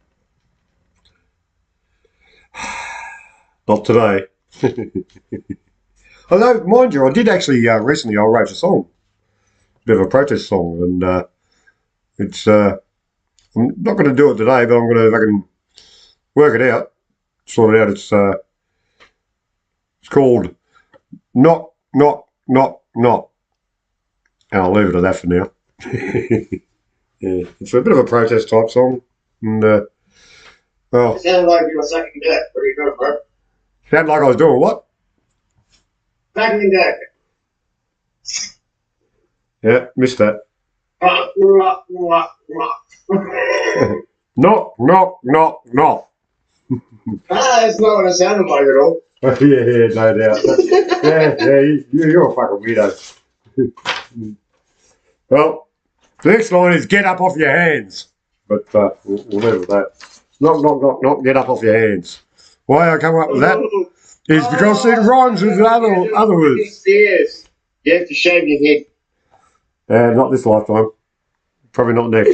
Not today. Although, mind you, I did actually recently, I wrote a song, a bit of a protest song, and it's, I'm not going to do it today, but I'm going to, if I can work it out, sort it out. It's called Knock, Knock, Knock, Knock. And I'll leave it at that for now. Yeah, it's a bit of a protest type song. And, well. It sounded like you were sucking dick. Pretty good, bro. Sounded like I was doing what? Sucking dick. Yeah, missed that. Knock, knock, knock. Knock, knock, knock, knock. That's not what it sounded like at all. Yeah, no doubt. You're a fucking weirdo. Well, the next line is get up off your hands. But we'll leave it at that. Knock, knock, knock, knock, get up off your hands. Why I come up with that is because it rhymes with other words. Yes. You have to shave your head. Not this lifetime. Probably not next.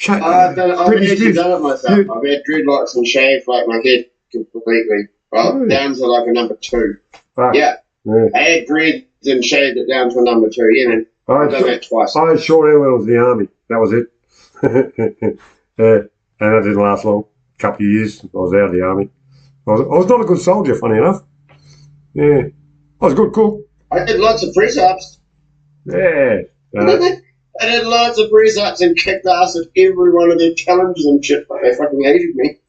I've actually done it myself. I've had dreadlocks and shaved like my head completely. Well, down to like a number 2. Yeah. I had dreads and shaved it down to a number 2. Yeah, man. I've done that twice. I had short hair when I was in the army. That was it. And that didn't last long. A couple of years. I was out of the army. I was not a good soldier, funny enough. Yeah. I was a good cook. I did lots of press-ups. Yeah. I did lots of press-ups and kicked ass at every one of their challenges and shit, but they fucking hated me.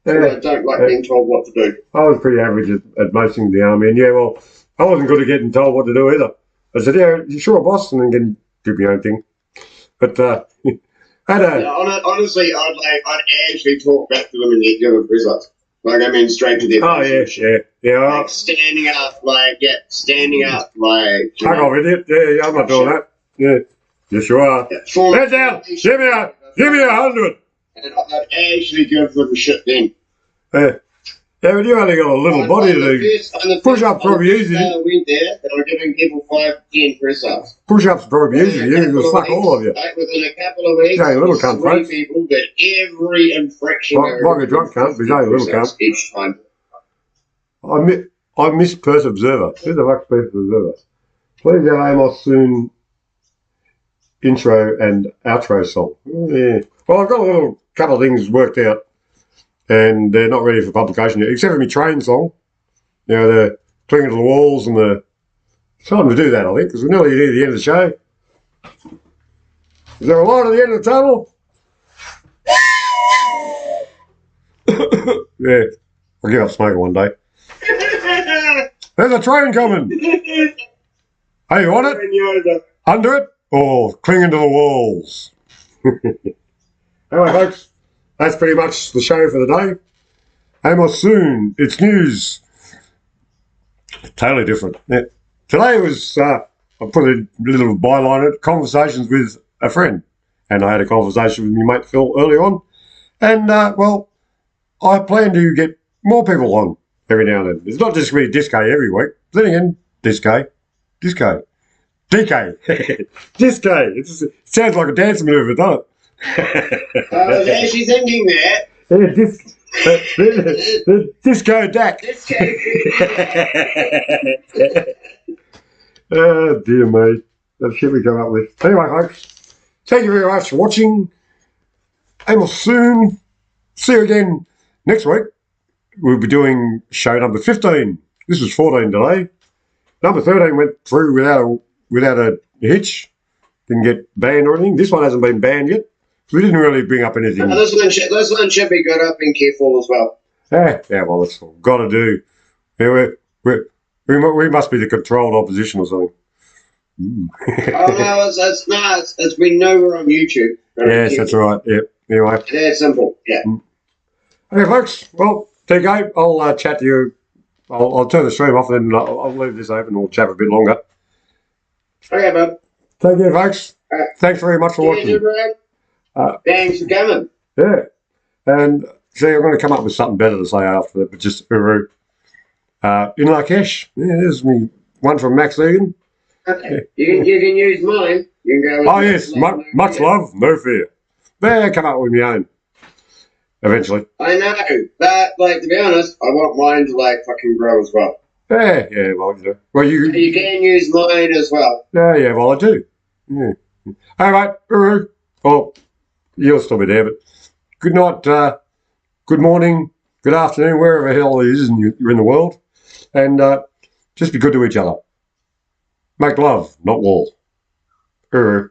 So I don't like being told what to do. I was pretty average at most things in the army, and yeah, well, I wasn't good at getting told what to do either. I said, yeah, you sure, boss, and then can do my own thing. But honestly, I'd actually talk back to them and get given press-ups. Like, I mean, straight to their face. Oh, yeah. Like, standing up, like, Fuck off, idiot. Yeah, I'm not doing that. Yeah. Yes, you are. Head down. Give me 100. And I'd actually give them shit then. Yeah, but you only got a little body to do. Push-ups probably easy. I went there, they were giving people 5 to 10 press-ups. Push-ups probably easy. You'll fuck all of you. Like, within a couple of weeks, okay, little cunt, 3 people did every infraction. Like a drunk cunt, but only a little cunt. Each time. I miss Perth Observer. Who the fuck's Perth Observer? Please have Amos Sewn intro and outro song. Yeah. Well, I've got a little couple of things worked out, and they're not ready for publication yet, except for my train song. You know, the clinging to the walls and the... It's time to do that, I think, because we're nearly near the end of the show. Is there a light at the end of the tunnel? Yeah, I'll give up smoking one day. There's a train coming. Hey, you want it? Under it? Or clinging to the walls? Anyway, folks, that's pretty much the show for the day. Amos Soon, it's news. Totally different. Yeah. Today was, I put a little byline at conversations with a friend. And I had a conversation with my mate Phil early on. And, well, I plan to get more people on every now and then. It's not just going to be Disco every week. Then again, Disco. DK. Disco. It sounds like a dance move, doesn't it? I was actually thinking that. Yeah, the Disco Dak. Disco. Oh, dear me. That's shit we come up with. Anyway, folks, thank you very much for watching. Amos Soon. See you again next week. We'll be doing show number 15. This was 14 today. Number 13 went through without a hitch. Didn't get banned or anything. This one hasn't been banned yet. So we didn't really bring up anything. No, this one should be good up and careful as well. Yeah, well, that's what we've got to do. Yeah, we must be the controlled opposition or something. Oh, no, it's we know we're on YouTube. Yes, that's right. Yeah. Anyway. That's simple. Yeah. Okay, folks. Well, TK, I'll chat to you. I'll turn the stream off and then I'll leave this open and we'll chat a bit longer. Okay, bub. Take care, folks. Thanks very much for watching. Thanks for coming. Yeah. And see, I'm going to come up with something better to say after that, but just Uru. In Lakesh. Yeah, there's me one from Max Egan. Okay. You can use mine. You can go with yes. Much love, no fear. Yeah, come up with my own. Eventually. I know, but like to be honest, I want mine to like fucking grow as well. Yeah, well, you know. Well, you can use mine as well. Yeah, well, I do. Yeah. All right, Uru. Well, you'll still be there, but good night, good morning, good afternoon, wherever the hell it is you're in the world, and just be good to each other. Make love, not war. Uru.